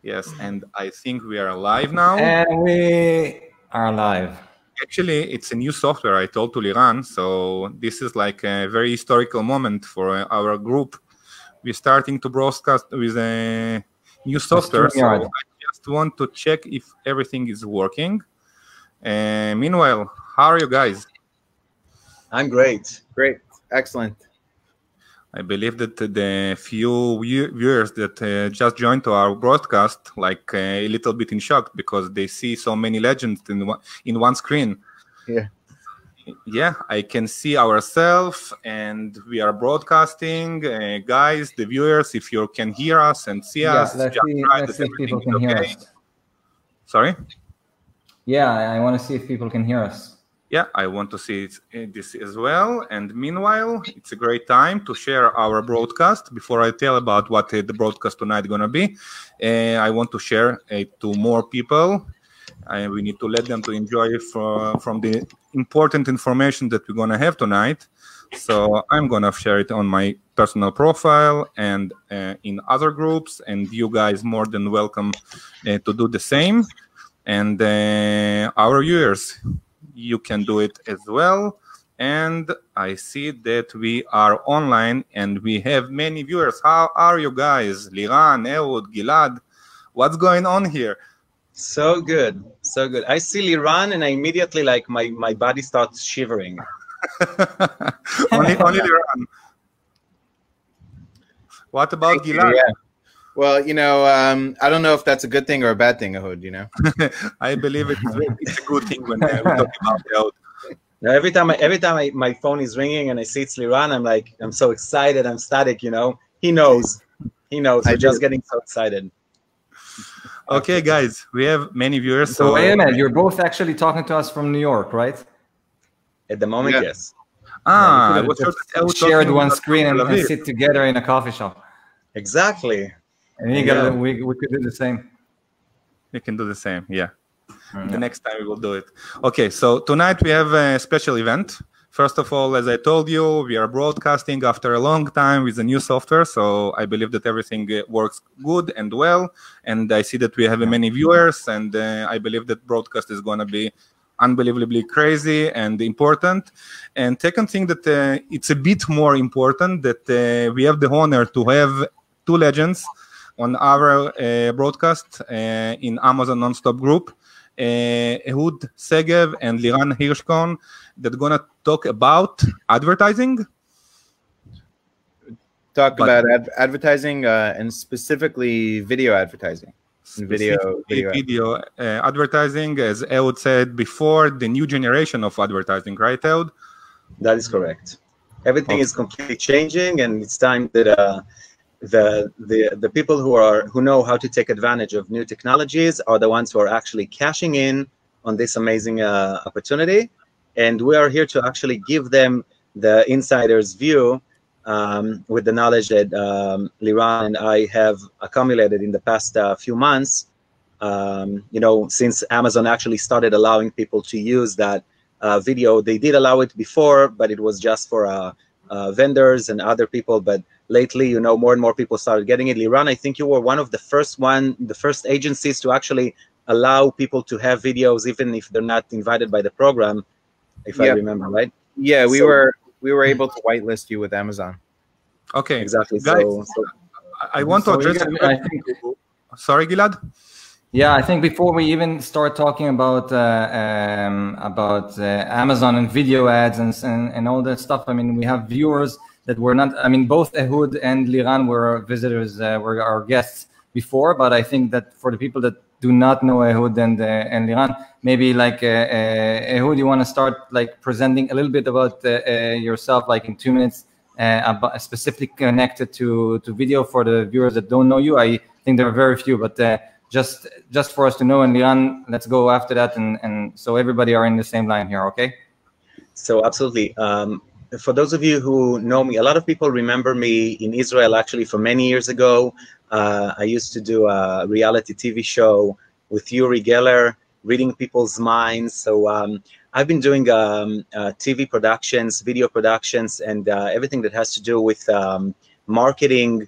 Yes, and I think we are live now. And we are live. Actually, it's a new software I told to Liran, so this is like a very historical moment for our group. We're starting to broadcast with a new software, so I just want to check if everything is working. Meanwhile, how are you guys? I'm great. Great. Excellent. I believe that the few viewers that just joined to our broadcast, like a little bit in shock because they see so many legends in one screen. Yeah. Yeah, I can see ourselves and we are broadcasting. Guys, the viewers, if you can hear us and see us, let's see if people can hear us. Sorry? Yeah, I want to see if people can hear us. Yeah, I want to see this as well. And meanwhile, it's a great time to share our broadcast. Before I tell about what the broadcast tonight is going to be, I want to share it to more people. We need to let them to enjoy from the important information that we're going to have tonight. So I'm going to share it on my personal profile and in other groups. And you guys more than welcome to do the same. And our viewers, you can do it as well. And I see that we are online and we have many viewers. How are you guys? Liran, Ehud, Gilad, what's going on here? So good, so good. I see Liran and I immediately, like, my body starts shivering. only Liran. What about Gilad? Yeah. Well, you know, I don't know if that's a good thing or a bad thing, Ahold, you know? I believe it's a good thing when we talk about Ahold. Every time my phone is ringing and I see it's Liran, I'm so excited, I'm ecstatic, you know? He knows. I'm just getting so excited. Okay, guys, we have many viewers. So wait a minute, you're both actually talking to us from New York, right? At the moment, yes. I was shared one screen and sit together in a coffee shop. Exactly. And we could do the same. We can do the same, yeah. The next time we will do it. Okay, so tonight we have a special event. First of all, as I told you, we are broadcasting after a long time with a new software, so I believe that everything works good and well. And I see that we have many viewers, and I believe that broadcast is going to be unbelievably crazy and important. And second thing that it's a bit more important that we have the honor to have two legends on our broadcast in Amazon Nonstop Group, Ehud Segev and Liran Hirschkorn, that are going to talk about advertising. About advertising and specifically video advertising. Video advertising, as Ehud said before, the new generation of advertising, right, Ehud? That is correct. Everything is completely changing, and it's time that the people who know how to take advantage of new technologies are the ones who are actually cashing in on this amazing opportunity. And we are here to actually give them the insider's view with the knowledge that Liran and I have accumulated in the past few months, since Amazon actually started allowing people to use that video. They did allow it before, but it was just for vendors and other people. But lately, more and more people started getting it. Liran, I think you were one of the first agencies to actually allow people to have videos, even if they're not invited by the program, if I remember right. Yeah, we were able to whitelist you with Amazon. Okay, exactly. Guys, I want to address. Sorry, Gilad. Yeah, I think before we even start talking about Amazon and video ads and all that stuff, I mean, we have viewers that were not. I mean, both Ehud and Liran were visitors, were our guests before. But I think that for the people that do not know Ehud and Liran, maybe like Ehud, you want to start like presenting a little bit about yourself, like in 2 minutes, specifically connected to video for the viewers that don't know you. I think there are very few, but just for us to know. And Liran, let's go after that, and so everybody are in the same line here, okay? So absolutely. For those of you who know me, a lot of people remember me in Israel actually from many years ago. I used to do a reality TV show with Uri Geller, reading people's minds. So I've been doing TV productions, video productions, and everything that has to do with marketing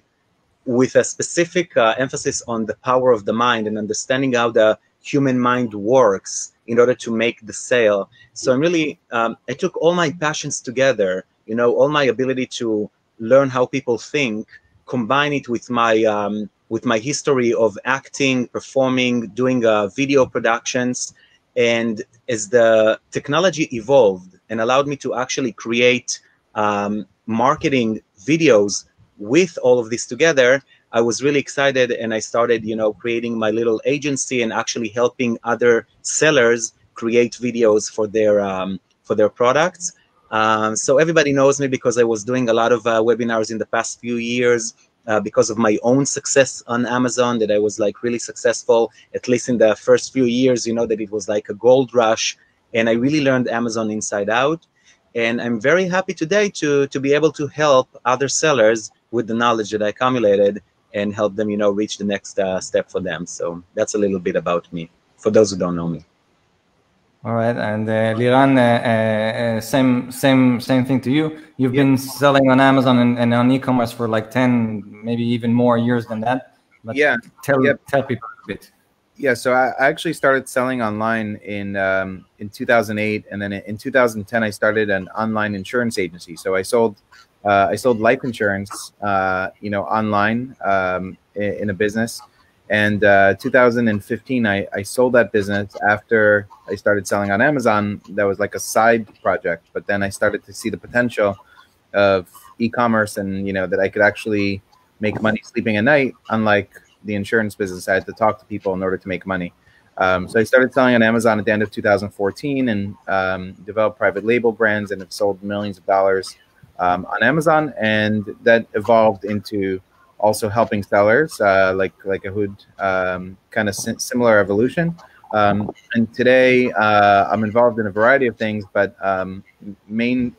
with a specific emphasis on the power of the mind and understanding how the human mind works in order to make the sale. So I'm really, I took all my passions together, you know, all my ability to learn how people think, combine it with my history of acting, performing, doing video productions. And as the technology evolved and allowed me to actually create marketing videos with all of this together, I was really excited, and I started, you know, creating my little agency and actually helping other sellers create videos for their products. So everybody knows me because I was doing a lot of webinars in the past few years because of my own success on Amazon, that I was like really successful, at least in the first few years, you know, that it was like a gold rush, and I really learned Amazon inside out. And I'm very happy today to be able to help other sellers with the knowledge that I accumulated and help them, you know, reach the next step for them. So that's a little bit about me, for those who don't know me. All right, and Liran, same thing to you. You've been selling on Amazon and on e-commerce for like 10, maybe even more years than that. But tell people a bit. Yeah, so I actually started selling online in 2008, and then in 2010 I started an online insurance agency. So I sold life insurance, you know, online in a business. And 2015, I sold that business after I started selling on Amazon. That was like a side project. But then I started to see the potential of e-commerce, and, you know, that I could actually make money sleeping at night, unlike the insurance business. I had to talk to people in order to make money. So I started selling on Amazon at the end of 2014 and developed private label brands, and have sold millions of dollars on Amazon. And that evolved into also helping sellers like Ehud, kind of similar evolution. And today I'm involved in a variety of things, but main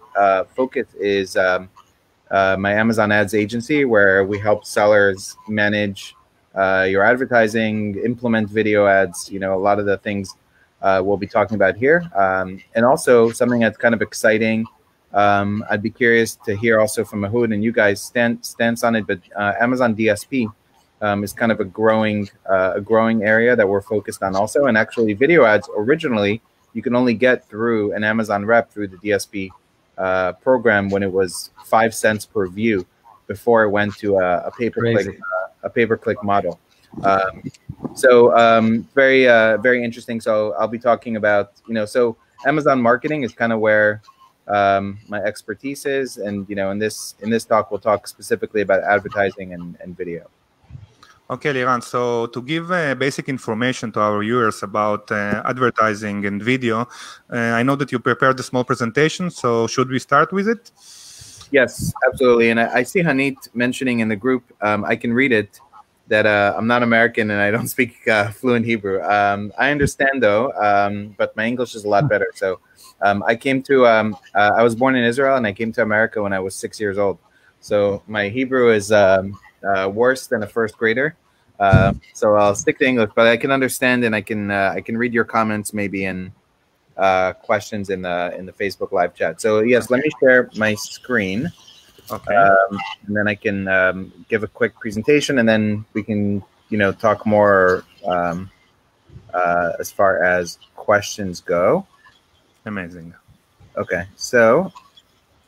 focus is my Amazon ads agency, where we help sellers manage your advertising, implement video ads, you know, a lot of the things we'll be talking about here. And also something that's kind of exciting, I'd be curious to hear also from Ehud and you guys stance on it, but Amazon DSP is kind of a growing area that we're focused on also. And actually video ads, originally, you can only get through an Amazon rep through the DSP program when it was 5 cents per view, before it went to a pay-per-click model. So very interesting. So I'll be talking about, you know, so Amazon marketing is kind of where my expertise is, and, you know, in this talk we'll talk specifically about advertising and video. Okay, Liran, so to give basic information to our viewers about advertising and video, I know that you prepared a small presentation, so should we start with it? Yes, absolutely. And I see Hanit mentioning in the group, I can read it, that I'm not American and I don't speak fluent Hebrew. I understand though, but my English is a lot better. So I came to, I was born in Israel, and I came to America when I was 6 years old. So my Hebrew is worse than a first grader. So I'll stick to English, but I can understand, and I can read your comments maybe in questions in the Facebook live chat. So yes, let me share my screen. Okay. And then I can give a quick presentation, and then we can, you know, talk more as far as questions go. Amazing. Okay, so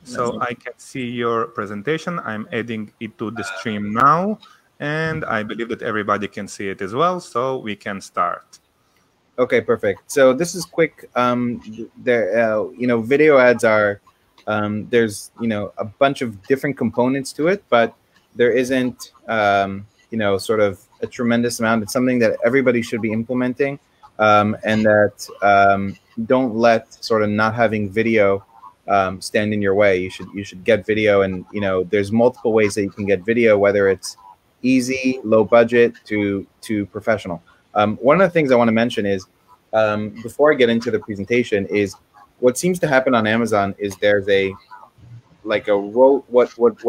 I can see your presentation. I'm adding it to the stream now, and I believe that everybody can see it as well, so we can start. Okay, perfect. So this is quick. You know, video ads are, there's, you know, a bunch of different components to it, but there isn't, you know, sort of a tremendous amount. It's something that everybody should be implementing, and that don't let sort of not having video stand in your way. You should get video, and, you know, there's multiple ways that you can get video, whether it's easy, low budget to professional. One of the things I want to mention is, before I get into the presentation, is what seems to happen on Amazon is there's what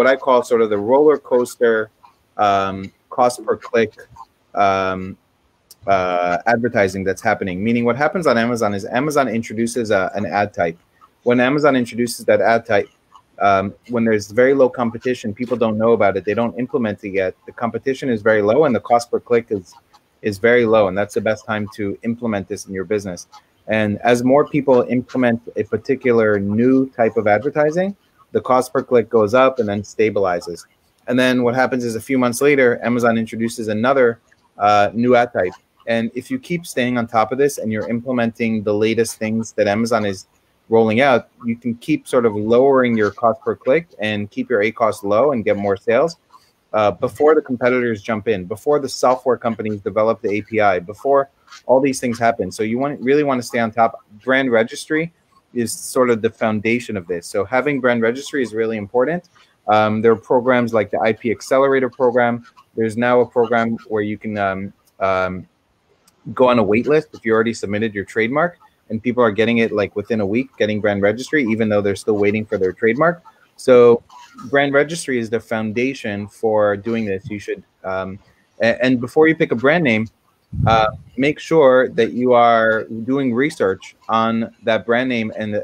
I call sort of the roller coaster cost per click advertising that's happening. Meaning, what happens on Amazon is Amazon introduces an ad type. When Amazon introduces that ad type, when there's very low competition, people don't know about it. They don't implement it yet. The competition is very low and the cost per click is very low. And that's the best time to implement this in your business. And as more people implement a particular new type of advertising, the cost per click goes up and then stabilizes. And then what happens is a few months later, Amazon introduces another new ad type. And if you keep staying on top of this and you're implementing the latest things that Amazon is rolling out, you can keep sort of lowering your cost per click and keep your ACoS low and get more sales before the competitors jump in, before the software companies develop the API, before all these things happen. So you really want to stay on top. Brand registry is sort of the foundation of this. So having brand registry is really important. There are programs like the IP Accelerator program. There's now a program where you can go on a wait list if you already submitted your trademark, and people are getting it like within a week, getting brand registry, even though they're still waiting for their trademark. So brand registry is the foundation for doing this. You should, and before you pick a brand name, make sure that you are doing research on that brand name and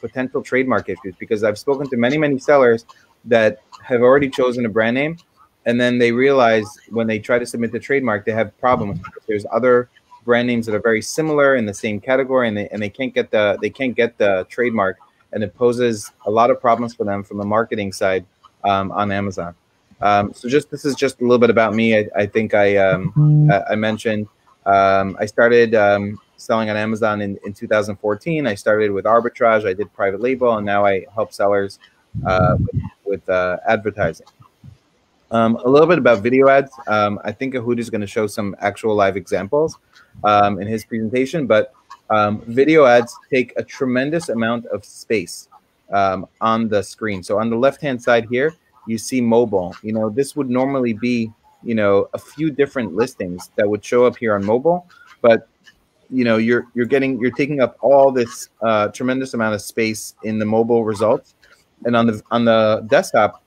potential trademark issues, because I've spoken to many, many sellers that have already chosen a brand name, and then they realize when they try to submit the trademark, they have problems. There's other brand names that are very similar in the same category, and they can't get the trademark, and it poses a lot of problems for them from the marketing side on Amazon. So this is just a little bit about me. I think I mentioned I started selling on Amazon in 2014. I started with arbitrage. I did private label, and now I help sellers with advertising. A little bit about video ads. I think Ehud is going to show some actual live examples in his presentation, but video ads take a tremendous amount of space on the screen. So on the left-hand side here, you see mobile. You know, this would normally be, you know, a few different listings that would show up here on mobile, but you know, you're taking up all this tremendous amount of space in the mobile results. And on the desktop,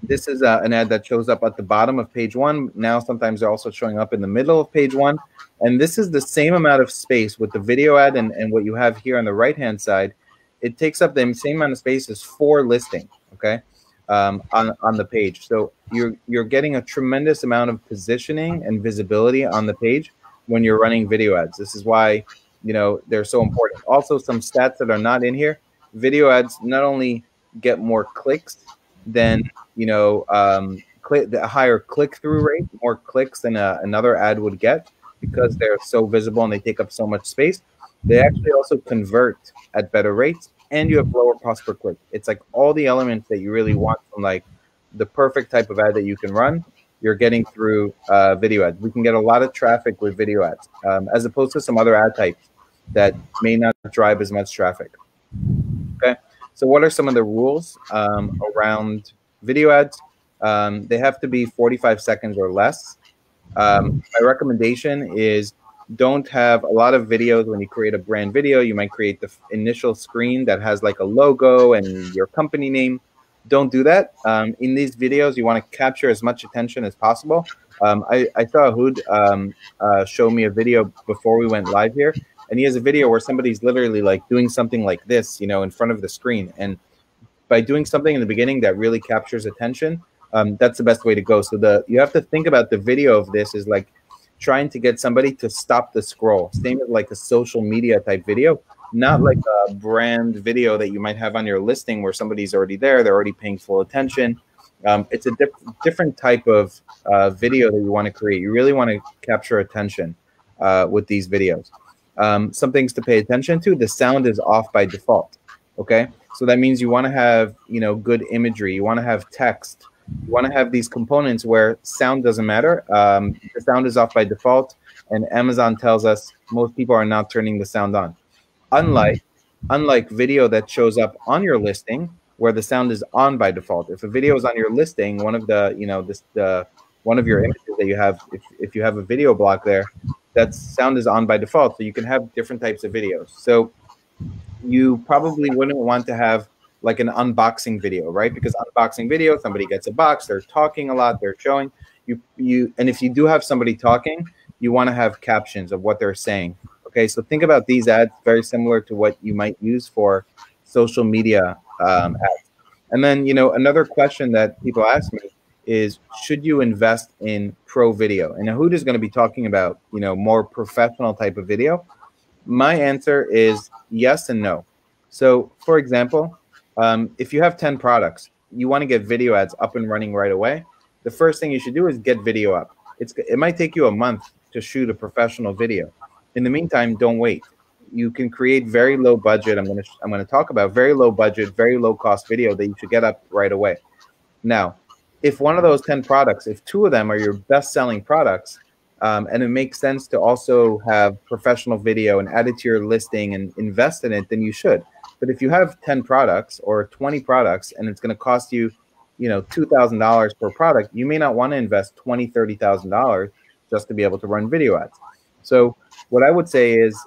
this is an ad that shows up at the bottom of page one. Now sometimes they're also showing up in the middle of page one. And this is the same amount of space with the video ad and what you have here on the right-hand side. It takes up the same amount of space as 4 listings, okay, on the page. So you're getting a tremendous amount of positioning and visibility on the page when you're running video ads. This is why, you know, they're so important. Also, some stats that are not in here. Video ads not only get more clicks than, you know, the higher click-through rate, more clicks than another ad would get, because they're so visible and they take up so much space. They actually also convert at better rates, and you have lower cost per click. It's like all the elements that you really want from like the perfect type of ad that you can run, you're getting through video ads. We can get a lot of traffic with video ads, as opposed to some other ad types that may not drive as much traffic. Okay, so what are some of the rules around video ads? They have to be 45 seconds or less. My recommendation is don't have a lot of videos. When you create a brand video, you might create the initial screen that has like a logo and your company name. Don't do that. In these videos, you want to capture as much attention as possible. I saw Ehud show me a video before we went live here, and he has a video where somebody's literally like doing something like this, you know, in front of the screen. And by doing something in the beginning that really captures attention, that's the best way to go. So you have to think about the video of this is like trying to get somebody to stop the scroll. Same as like a social media type video, not like a brand video that you might have on your listing where somebody's already there, they're already paying full attention. It's a different type of video that you want to create. You really want to capture attention with these videos. Some things to pay attention to: the sound is off by default. Okay, so that means you want to have, you know, good imagery. You want to have text. You want to have these components where sound doesn't matter. The sound is off by default, and Amazon tells us most people are not turning the sound on. Unlike video that shows up on your listing where the sound is on by default. If a video is on your listing, one of the, you know, one of your images that you have, if you have a video block there, that sound is on by default. So you can have different types of videos. So you probably wouldn't want to have like an unboxing video, right? Because unboxing video, somebody gets a box, they're talking a lot, they're showing you, and if you do have somebody talking, you want to have captions of what they're saying. Okay, so think about these ads very similar to what you might use for social media ads. And then, you know, another question that people ask me is, should you invest in pro video? And Ahood is going to be talking about, you know, more professional type of video. My answer is yes and no. So, for example, if you have 10 products, you want to get video ads up and running right away. The first thing you should do is get video up. It might take you a month to shoot a professional video. In the meantime, don't wait. You can create very low budget. I'm going to talk about very low budget, very low cost video that you should get up right away. Now, if one of those 10 products, if 2 of them are your best selling products, and it makes sense to also have professional video and add it to your listing and invest in it, then you should. But if you have 10 products or 20 products and it's going to cost you, you know, $2,000 per product, you may not want to invest $20,000, $30,000 just to be able to run video ads. So what I would say is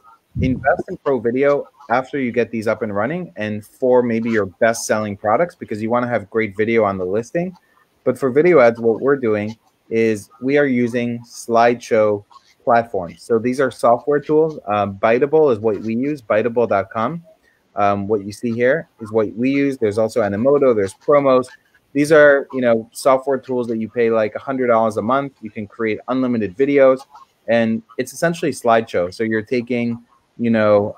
invest in pro video after you get these up and running and for maybe your best selling products, because you want to have great video on the listing. But for video ads, what we're doing is we are using slideshow platforms. So these are software tools. Biteable is what we use, biteable.com. What you see here is what we use. There's also Animoto, there's Promos. These are, you know, software tools that you pay like $100 a month. You can create unlimited videos, and it's essentially slideshow. So you're taking, you know,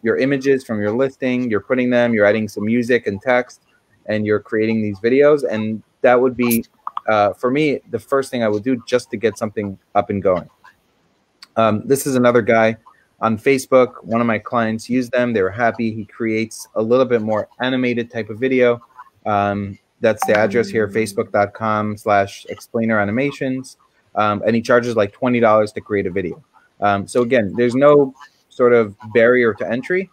your images from your listing, you're putting them, you're adding some music and text, and you're creating these videos. And that would be, for me, the first thing I would do just to get something up and going. This is another guy on Facebook. One of my clients used them. They were happy. He creates a little bit more animated type of video. That's the address here, facebook.com/explainer animations. And he charges like $20 to create a video. So again, there's no sort of barrier to entry.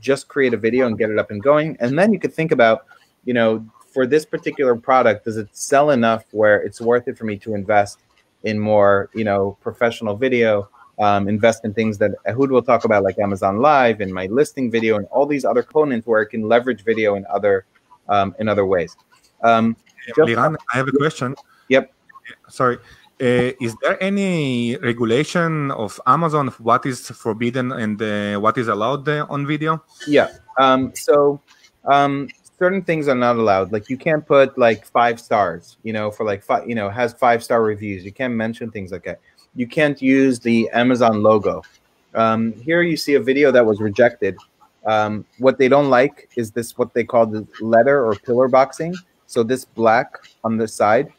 Just create a video and get it up and going. And then you could think about, you know, for this particular product, does it sell enough where it's worth it for me to invest in more, you know, professional video, invest in things that Ahood will talk about, like Amazon Live and my listing video and all these other components where it can leverage video in other ways. Liran, I have a question. Yep. Sorry. Is there any regulation of Amazon of what is forbidden and what is allowed on video? Yeah. Certain things are not allowed. Like you can't put like 5 stars, you know, for like has 5-star reviews. You can't mention things like that. You can't use the Amazon logo. Here you see a video that was rejected. What they don't like is this, what they call the letter or pillar boxing. So this black on the side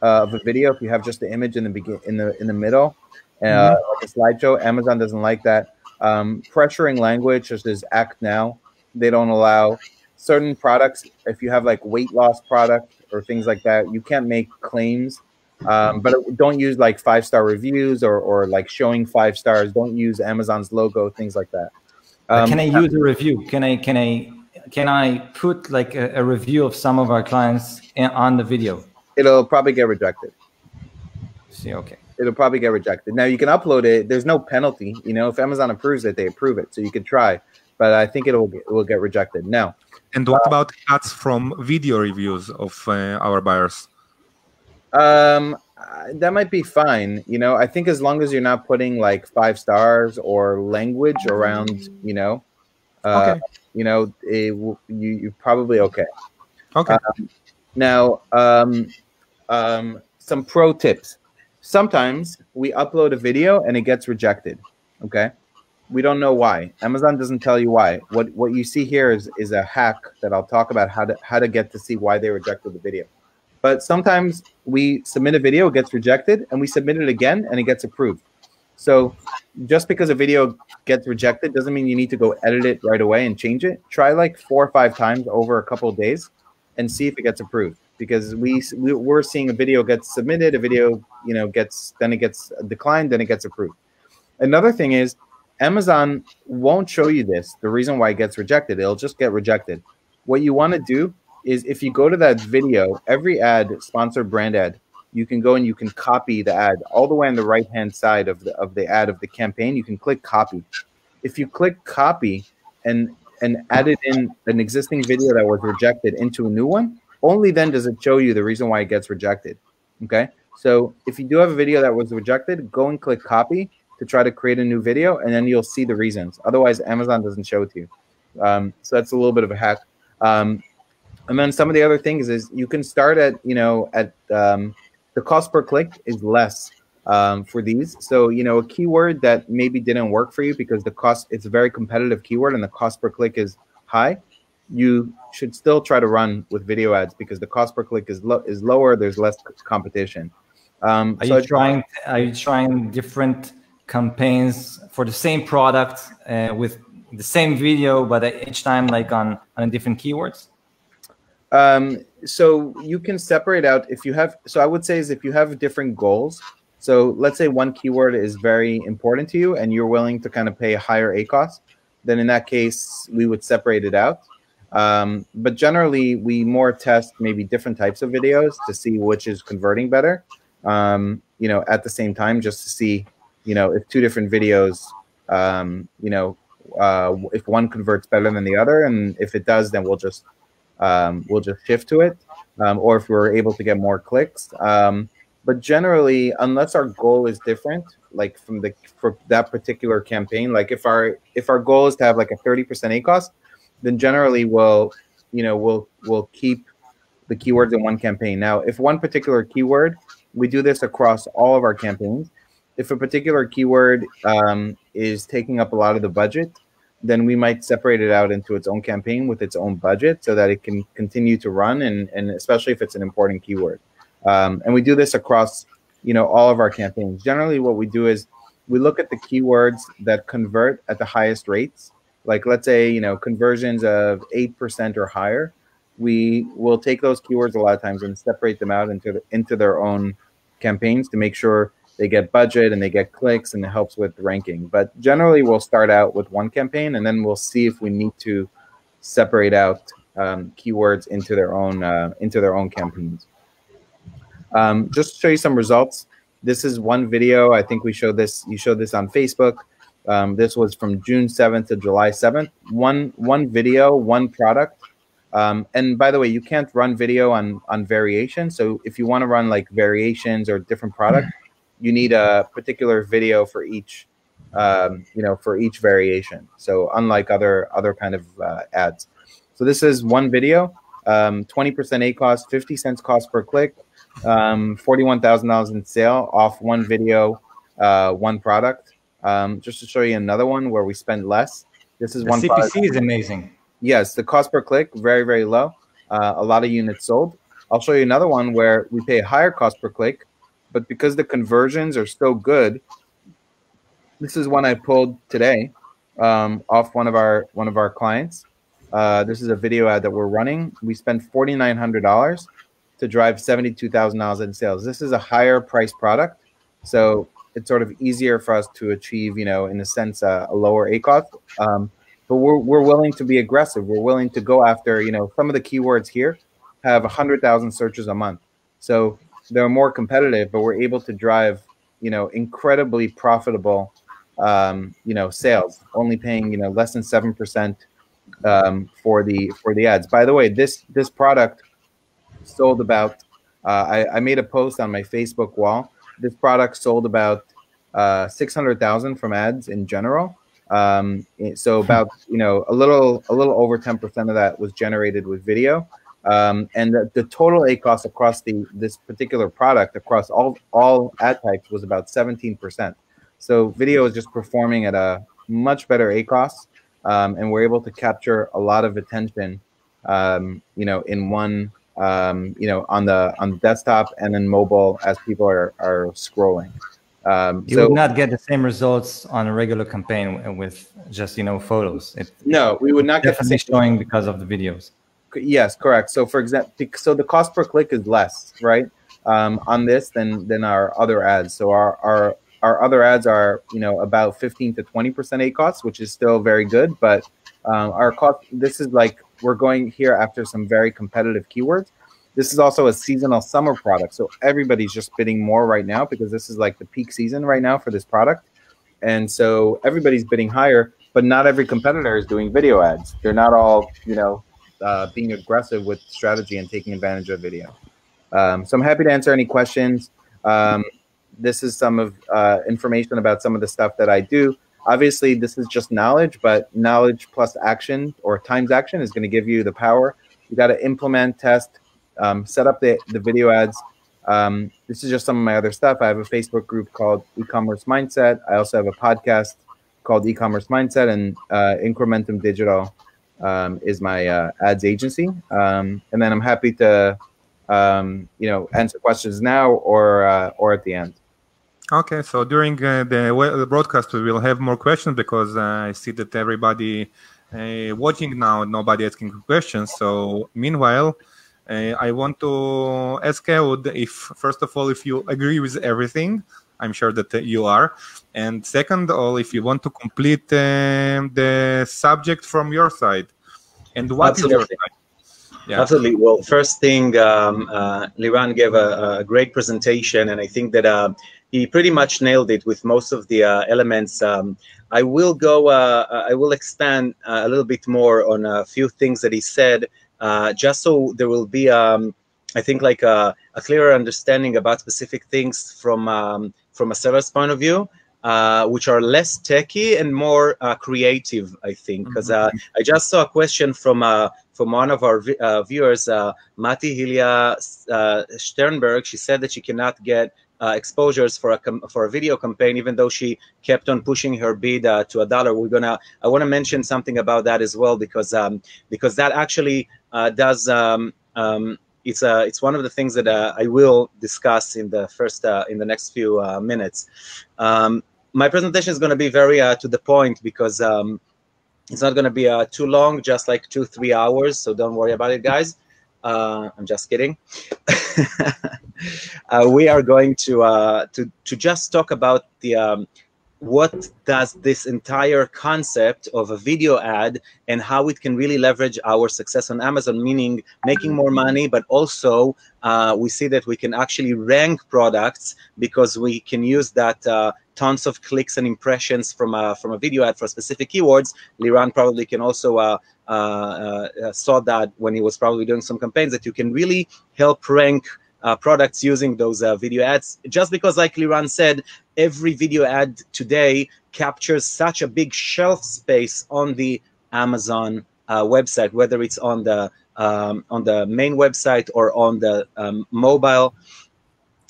of a video, if you have just the image in the middle, like a slideshow, Amazon doesn't like that. Pressuring language, such as Act Now, they don't allow. Certain products, if you have like weight loss product or things like that, you can't make claims. But don't use like 5-star reviews or like showing 5 stars. Don't use Amazon's logo, things like that. Can I use a review? Can I put like a review of some of our clients on the video? It'll probably get rejected. See, okay. It'll probably get rejected. Now you can upload it. There's no penalty. You know, if Amazon approves it, they approve it. So you could try, but I think it will get rejected. Now. And what about cuts from video reviews of our buyers? That might be fine. You know, I think as long as you're not putting like 5 stars or language around, you know, okay. You know, you're probably okay. Okay. Now, some pro tips. Sometimes we upload a video and it gets rejected. Okay. We don't know why. Amazon doesn't tell you why. What you see here is a hack that I'll talk about how to get to see why they rejected the video. But sometimes we submit a video, it gets rejected, and we submit it again and it gets approved. So just because a video gets rejected doesn't mean you need to go edit it right away and change it. Try like 4 or 5 times over a couple of days and see if it gets approved. Because we're seeing a video gets submitted, a video, you know, then it gets declined, then it gets approved. Another thing is, Amazon won't show you this, the reason why it gets rejected. It'll just get rejected. What you want to do is if you go to that video, every ad, sponsored brand ad, you can go and you can copy the ad all the way on the right-hand side of the ad of the campaign. You can click copy. If you click copy and add it in an existing video that was rejected into a new one, only then does it show you the reason why it gets rejected. Okay? So if you do have a video that was rejected, go and click copy to try to create a new video, and then you'll see the reasons. Otherwise, Amazon doesn't show it to you. So that's a little bit of a hack. And then some of the other things is you can start at, the cost per click is less for these. So, a keyword that maybe didn't work for you because it's a very competitive keyword and the cost per click is high, you should still try to run with video ads because the cost per click is lower. There's less competition. Are you trying different campaigns for the same product with the same video, but each time like on different keywords? So you can separate out if you have. So I would say is if you have different goals. So let's say one keyword is very important to you and you're willing to kind of pay a higher ACoS, then in that case we would separate it out. But generally we more test maybe different types of videos to see which is converting better. At the same time, just to see, if two different videos, if one converts better than the other, and if it does, then we'll just shift to it, or if we're able to get more clicks. But generally, unless our goal is different, like for that particular campaign, like if our goal is to have like a 30% ACoS, then generally we'll keep the keywords in one campaign. Now, if one particular keyword, we do this across all of our campaigns. If a particular keyword is taking up a lot of the budget, then we might separate it out into its own campaign with its own budget so that it can continue to run, and especially if it's an important keyword. And we do this across, all of our campaigns. Generally, what we do is we look at the keywords that convert at the highest rates. Like let's say, conversions of 8% or higher. We will take those keywords a lot of times and separate them out into their own campaigns to make sure they get budget and they get clicks and it helps with ranking. But generally, we'll start out with one campaign and then we'll see if we need to separate out keywords into their own campaigns. Just to show you some results, this is one video. I think you showed this on Facebook. This was from June 7th to July 7th. One video, one product. And by the way, you can't run video on variation. So if you want to run like variations or different products, you need a particular video for each, for each variation. So unlike other kind of ads. So this is one video, 20% ACoS, 50 cents cost per click, $41,000 in sale off one video, one product. Just to show you another one where we spend less. This is one CPC product. is amazing. Yes, the cost per click, very, very low. A lot of units sold. I'll show you another one where we pay a higher cost per click, but because the conversions are so good, this is one I pulled today off one of our clients. This is a video ad that we're running. We spent $4,900 to drive $72,000 in sales. This is a higher price product, so it's sort of easier for us to achieve, in a sense, a lower ACoS. But we're willing to be aggressive. We're willing to go after, some of the keywords here have 100,000 searches a month. So they're more competitive, but we're able to drive, incredibly profitable, sales, only paying, less than 7% for the ads. By the way, this product sold about, I made a post on my Facebook wall. This product sold about 600,000 from ads in general. So about, a little over 10% of that was generated with video. And the total ACoS across this particular product across all ad types was about 17%. So video is just performing at a much better ACoS, and we're able to capture a lot of attention, in one, on the desktop and then mobile as people are scrolling. You would not get the same results on a regular campaign with just photos. No, we would not get definitely showing because of the videos. Yes, correct. So for example, so the cost per click is less, right, on this than our other ads. So our other ads are about 15 to 20% ACoS, which is still very good. But our cost, this is like we're going here after some very competitive keywords. This is also a seasonal summer product, so everybody's just bidding more right now because this is like the peak season right now for this product, and so everybody's bidding higher. But not every competitor is doing video ads. They're not all being aggressive with strategy and taking advantage of video. So I'm happy to answer any questions. This is some of information about some of the stuff that I do. Obviously, this is just knowledge, but knowledge plus action or times action is going to give you the power You got to implement, test, set up the video ads. This is just some of my other stuff. I have a Facebook group called E-commerce Mindset. I also have a podcast called E-commerce Mindset, and Incrementum Digital is my ads agency. And then I'm happy to answer questions now or at the end. Okay, so during the broadcast, we will have more questions because I see that everybody watching now, nobody asking questions. So meanwhile, I want to ask Ehud if, first of all, if you agree with everything. I'm sure that you are. And second of all, if you want to complete the subject from your side. And what is your side? Yeah. Absolutely. Well, first thing, Liran gave a great presentation, and I think that he pretty much nailed it with most of the elements. I will expand a little bit more on a few things that he said, just so there will be, I think, like a clearer understanding about specific things from a seller's point of view, which are less techy and more creative, I think. Because I just saw a question from one of our viewers, Mati Hilya Sternberg. She said that she cannot get exposures for a video campaign, even though she kept on pushing her bid to $1. I want to mention something about that as well, because that actually does. It's one of the things that I will discuss in the next few minutes. My presentation is going to be very to the point, because it's not going to be too long, just like 2-3 hours. So don't worry about it, guys. I'm just kidding. We are going to just talk about the what does this entire concept of a video ad and how it can really leverage our success on Amazon, meaning making more money, but also we see that we can actually rank products because we can use that tons of clicks and impressions from a video ad for specific keywords. Liran probably can also saw that when he was probably doing some campaigns, that you can really help rank products using those video ads, just because, like Liran said, every video ad today captures such a big shelf space on the Amazon website, whether it's on the main website or on the mobile.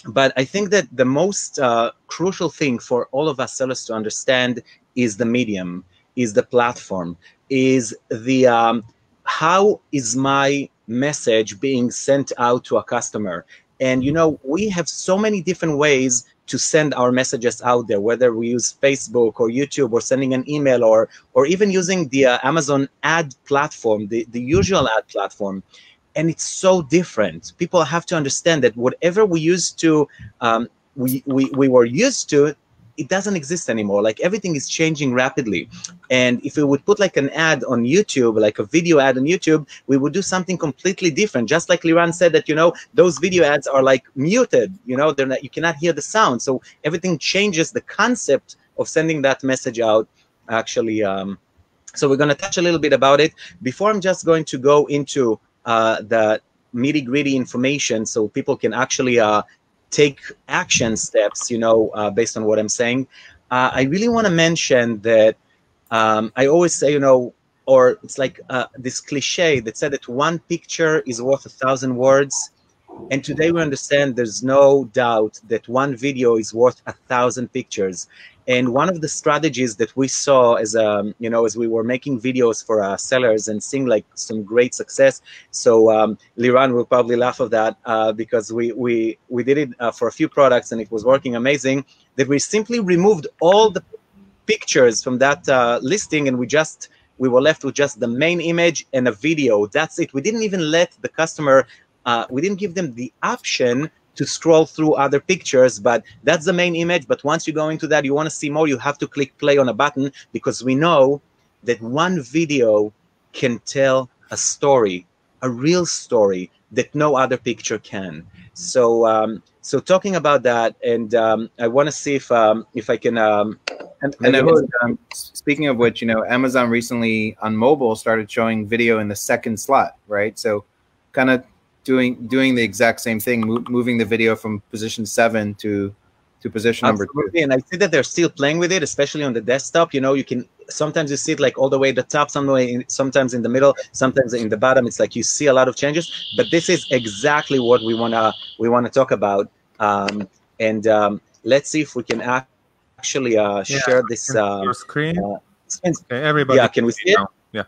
But I think that the most crucial thing for all of us sellers to understand is the medium, is the platform, is the how is my message being sent out to a customer. And we have so many different ways to send our messages out there, whether we use Facebook or YouTube or sending an email or even using the Amazon ad platform, the usual ad platform. And it's so different. People have to understand that whatever we used to, we were used to, it doesn't exist anymore. Like, everything is changing rapidly. And if we would put like an ad on YouTube, like a video ad on YouTube, we would do something completely different. Just like Liran said that, those video ads are like muted, they're not, you cannot hear the sound. So everything changes the concept of sending that message out, actually. So we're going to touch a little bit about it. Before, I'm just going to go into the nitty-gritty information so people can actually take action steps, based on what I'm saying. I really want to mention that I always say, or it's like this cliche that said that one picture is worth 1,000 words. And today we understand there's no doubt that one video is worth 1,000 pictures. And one of the strategies that we saw as as we were making videos for sellers and seeing like some great success. So Liran will probably laugh at that because we did it for a few products and it was working amazing. That we simply removed all the pictures from that listing, and we were left with just the main image and a video. That's it. We didn't even let the customer. We didn't give them the option to scroll through other pictures, but that's the main image. But once you go into that, you want to see more, you have to click play on a button, because we know that one video can tell a story, a real story that no other picture can. So so talking about that, and I want to see if I can and speaking of which, Amazon recently on mobile started showing video in the second slot, right? So kind of doing the exact same thing, moving the video from position 7 to position number 2. And I see that they're still playing with it, especially on the desktop. You can sometimes you see it like all the way at the top, sometimes in the middle, sometimes in the bottom. It's like you see a lot of changes, but this is exactly what we wanna talk about. Let's see if we can actually share this your screen. Okay, everybody. Yeah, can we see it? Now. Yeah,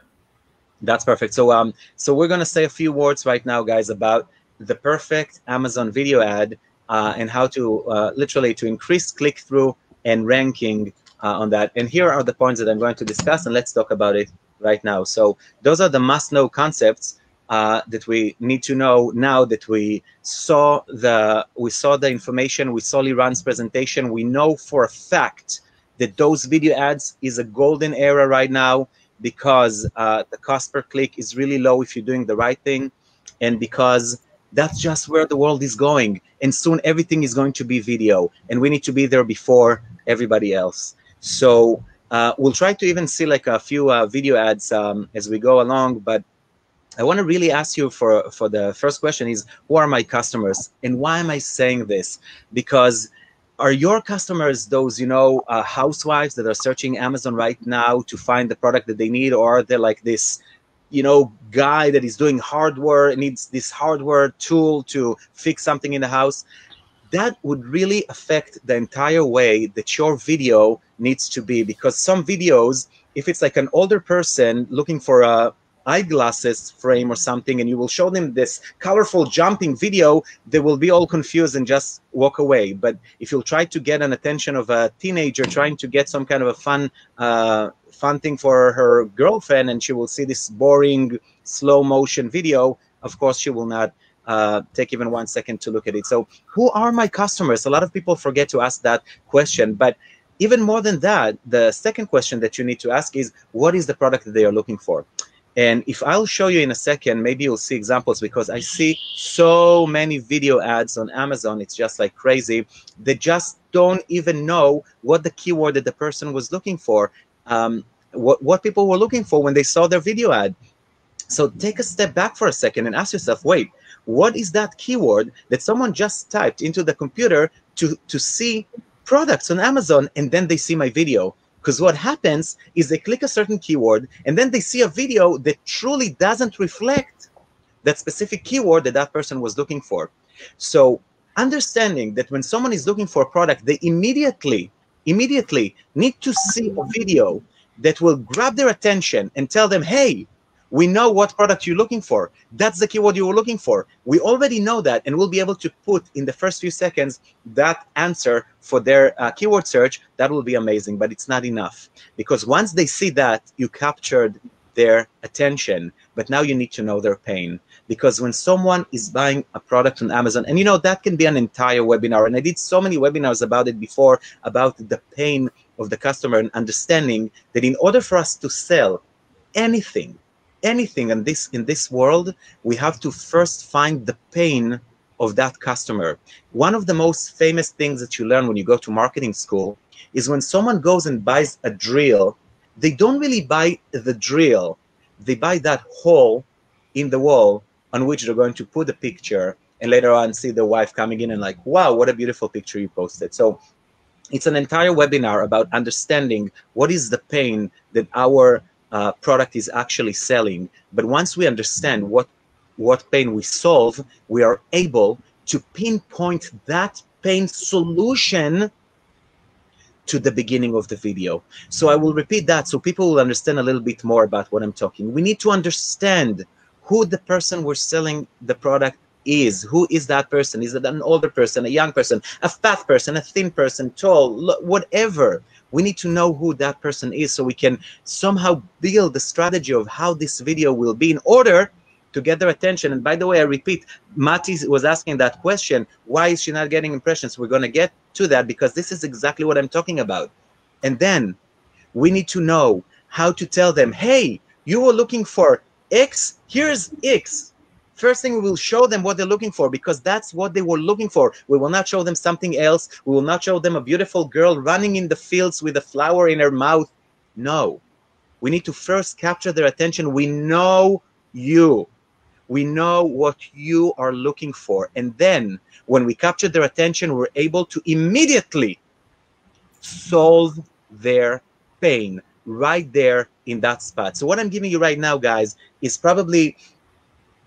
that's perfect. So so we're gonna say a few words right now, guys, about the perfect Amazon video ad and how to literally to increase click-through and ranking on that. And here are the points that I'm going to discuss, and let's talk about it right now. So those are the must-know concepts that we need to know now that we saw the information, we saw Liran's presentation. We know for a fact that those video ads is a golden era right now because the cost per click is really low if you're doing the right thing, and because that's just where the world is going. And soon everything is going to be video, and we need to be there before everybody else. So we'll try to even see like a few video ads as we go along, but I want to really ask you for the first question is, who are my customers? And why am I saying this? Because are your customers those, you know, housewives that are searching Amazon right now to find the product that they need? Or are they like this, you know, guy that is doing hardware and needs this hardware tool to fix something in the house? That would really affect the entire way that your video needs to be. Because some videos, if it's like an older person looking for a eyeglasses frame or something, and you will show them this colorful jumping video, they will be all confused and just walk away. But if you'll try to get an attention of a teenager trying to get some kind of a fun thing for her girlfriend, and she will see this boring slow motion video, of course she will not take even 1 second to look at it. So who are my customers? A lot of people forget to ask that question. But even more than that, the second question that you need to ask is, what is the product that they are looking for? And if I'll show you in a second, maybe you'll see examples, because I see so many video ads on Amazon. It's just like crazy. They just don't even know what the keyword that the person was looking for, what people were looking for when they saw their video ad. So take a step back for a second and ask yourself, wait, what is that keyword that someone just typed into the computer to see products on Amazon, and then they see my video? Because what happens is they click a certain keyword, and then they see a video that truly doesn't reflect that specific keyword that that person was looking for. So understanding that when someone is looking for a product, they immediately need to see a video that will grab their attention and tell them, hey, we know what product you're looking for. That's the keyword you were looking for. We already know that, and we'll be able to put in the first few seconds that answer for their keyword search. That will be amazing, but it's not enough. Because once they see that, you captured their attention, but now you need to know their pain. Because when someone is buying a product on Amazon, and you know, that can be an entire webinar, and I did so many webinars about it before, about the pain of the customer, and understanding that in order for us to sell anything in this world, we have to first find the pain of that customer. One of the most famous things that you learn when you go to marketing school is when someone goes and buys a drill, they don't really buy the drill, they buy that hole in the wall on which they're going to put a picture, and later on see the wife coming in and like, wow, what a beautiful picture you posted. So it's an entire webinar about understanding what is the pain that our product is actually selling. But once we understand what pain we solve, we are able to pinpoint that pain solution to the beginning of the video. So I will repeat that so people will understand a little bit more about what I'm talking. We need to understand who the person we're selling the product is. Who is that person? Is it an older person, a young person, a fat person, a thin person, tall, whatever? We need to know who that person is so we can somehow build the strategy of how this video will be in order to get their attention. And by the way, I repeat, Mati was asking that question, why is she not getting impressions? We're going to get to that because this is exactly what I'm talking about. And then we need to know how to tell them, hey, you were looking for X, here's X. First thing, we will show them what they're looking for because that's what they were looking for. We will not show them something else. We will not show them a beautiful girl running in the fields with a flower in her mouth. No. We need to first capture their attention. We know you. We know what you are looking for. And then when we capture their attention, we're able to immediately solve their pain. right there in that spot. So what I'm giving you right now, guys, is probably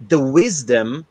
the wisdom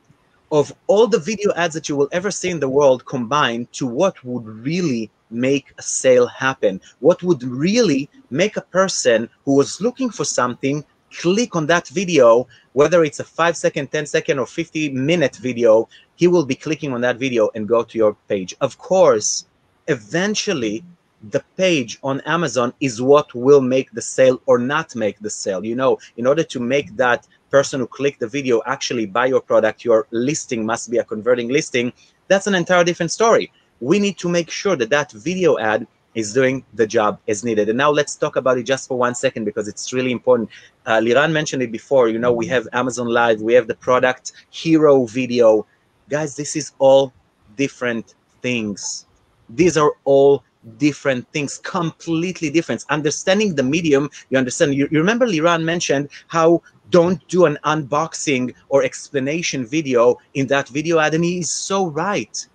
of all the video ads that you will ever see in the world combined to what would really make a sale happen, what would really make a person who was looking for something click on that video, whether it's a 5-second, 10-second, or 50-minute video. He will be clicking on that video and go to your page. Of course, eventually, the page on Amazon is what will make the sale or not make the sale. You know, in order to make that person who clicked the video actually buy your product, your listing must be a converting listing. That's an entirely different story. We need to make sure that that video ad is doing the job as needed. And now let's talk about it just for 1 second, because it's really important. Liran mentioned it before. You know, we have Amazon Live, we have the product hero video. Guys, this is all different things. These are all different things, completely different. Understanding the medium, you understand. You remember Liran mentioned how don't do an unboxing or explanation video in that video ad, and he is so right.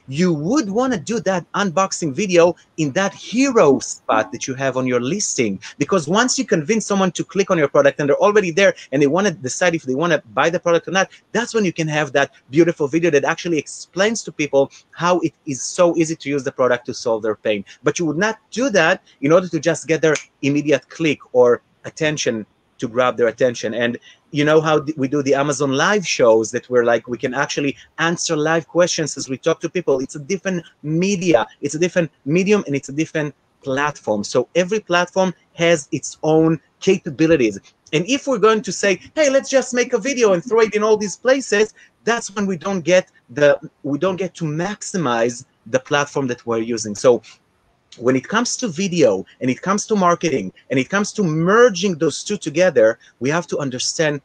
You would want to do that unboxing video in that hero spot that you have on your listing, because once you convince someone to click on your product and they're already there and they want to decide if they want to buy the product or not, that's when you can have that beautiful video that actually explains to people how it is so easy to use the product to solve their pain. But you would not do that in order to just get their immediate click or attention, to grab their attention. And you know how we do the Amazon Live shows that we're like, we can actually answer live questions as we talk to people. It's a different media, it's a different medium, and it's a different platform. So every platform has its own capabilities. And if we're going to say, hey, let's just make a video and throw it in all these places, that's when we don't get to maximize the platform that we're using. So when it comes to video, and it comes to marketing, and it comes to merging those two together, we have to understand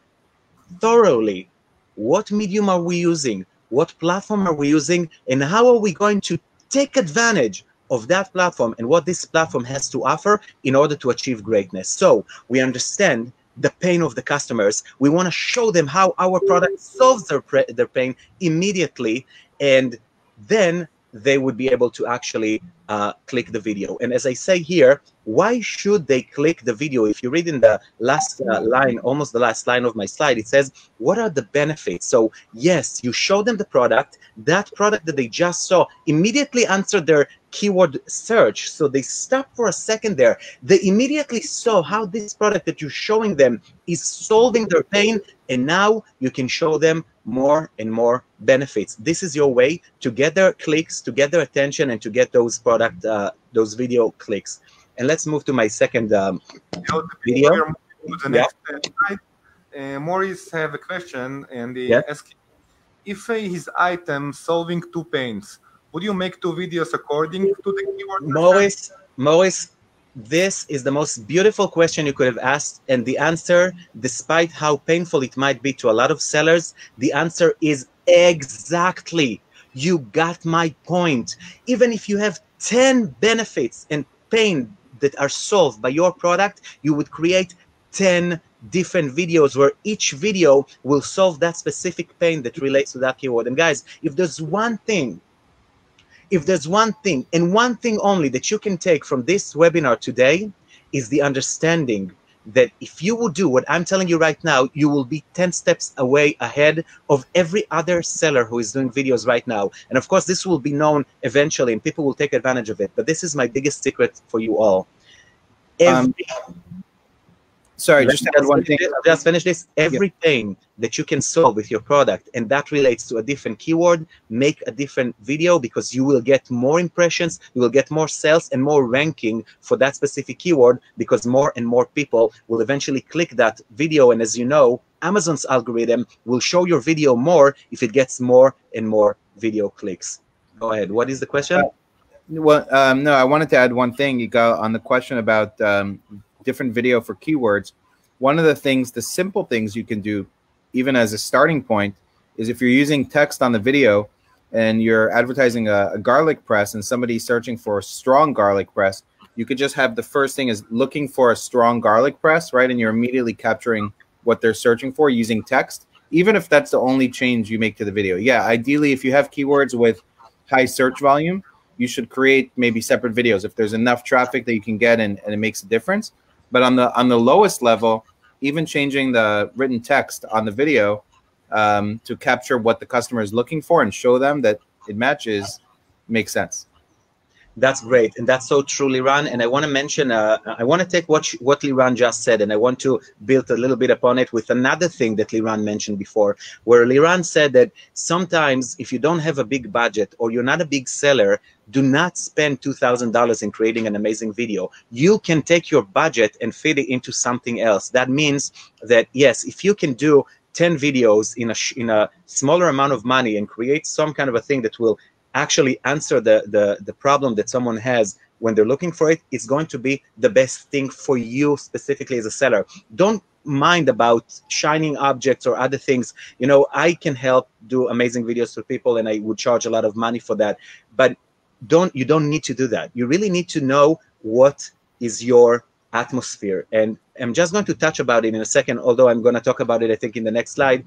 thoroughly what medium are we using, what platform are we using, and how are we going to take advantage of that platform and what this platform has to offer in order to achieve greatness. So we understand the pain of the customers. We want to show them how our product solves their pain immediately, and then they would be able to actually click the video. And as I say here, why should they click the video? If you read in the last line, almost the last line of my slide, it says, what are the benefits? So yes, you show them the product. That product that they just saw immediately answered their keyword search. So they stopped for a second there. They immediately saw how this product that you're showing them is solving their pain. And now you can show them more and more benefits. This is your way to get their clicks, to get their attention, and to get those those video clicks. And let's move to my second video. To the next slide. Maurice have a question, and he asks, if his item solving two pains, would you make two videos according to the keyword? Maurice, this is the most beautiful question you could have asked, and the answer, despite how painful it might be to a lot of sellers, the answer is exactly. You got my point. Even if you have 10 benefits and pain that are solved by your product, you would create 10 different videos where each video will solve that specific pain that relates to that keyword. And guys, if there's one thing and one thing only that you can take from this webinar today, is the understanding that if you will do what I'm telling you right now, you will be 10 steps away ahead of every other seller who is doing videos right now. And of course, this will be known eventually and people will take advantage of it. But this is my biggest secret for you all. Sorry, just to add one thing. Just finish this. Everything that you can solve with your product, and that relates to a different keyword, make a different video, because you will get more impressions, you will get more sales and more ranking for that specific keyword, because more and more people will eventually click that video. And as you know, Amazon's algorithm will show your video more if it gets more and more video clicks. Go ahead. What is the question? No, I wanted to add one thing. You got on the question about different video for keywords. One of the things, the simple things you can do, even as a starting point, is if you're using text on the video and you're advertising a garlic press and somebody's searching for a strong garlic press, you could just have the first thing is looking for a strong garlic press, right? And you're immediately capturing what they're searching for using text, even if that's the only change you make to the video. Yeah, ideally, if you have keywords with high search volume, you should create maybe separate videos if there's enough traffic that you can get and it makes a difference. But on the lowest level, even changing the written text on the video to capture what the customer is looking for and show them that it matches makes sense. That's great, and that's so true, Liran. And I want to mention, I want to take what Liran just said, and I want to build a little bit upon it with another thing that Liran mentioned before, where Liran said that sometimes if you don't have a big budget or you're not a big seller, do not spend $2,000 in creating an amazing video. You can take your budget and fit it into something else. That means that, yes, if you can do 10 videos in a smaller amount of money and create some kind of a thing that will actually answer the problem that someone has when they're looking for it, it's going to be the best thing for you specifically as a seller. Don't mind about shining objects or other things. You know, I can help do amazing videos for people and I would charge a lot of money for that, but you don't need to do that. You really need to know what is your atmosphere. And I'm just going to touch about it in a second, although I'm going to talk about it, I think, in the next slide,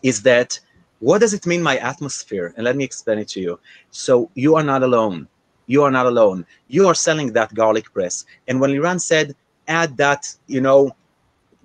is that what does it mean, my atmosphere? And let me explain it to you. So you are not alone. You are not alone. You are selling that garlic press. And when Liran said, add that, you know,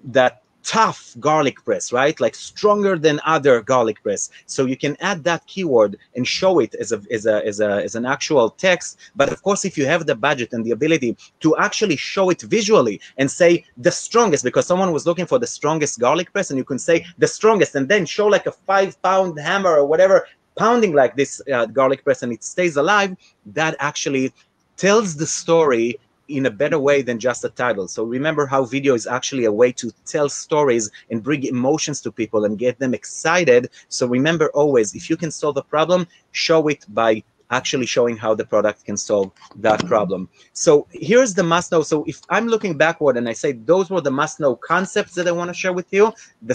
that tough garlic press, right? Like stronger than other garlic press. So you can add that keyword and show it as an actual text. But of course, if you have the budget and the ability to actually show it visually and say the strongest, because someone was looking for the strongest garlic press, and you can say the strongest and then show like a 5-pound hammer or whatever, pounding like this garlic press, and it stays alive, that actually tells the story in a better way than just a title. So remember how video is actually a way to tell stories and bring emotions to people and get them excited. So remember always, if you can solve a problem, show it by actually showing how the product can solve that problem. So here's the must-know. So if I'm looking backward and I say those were the must-know concepts that I want to share with you,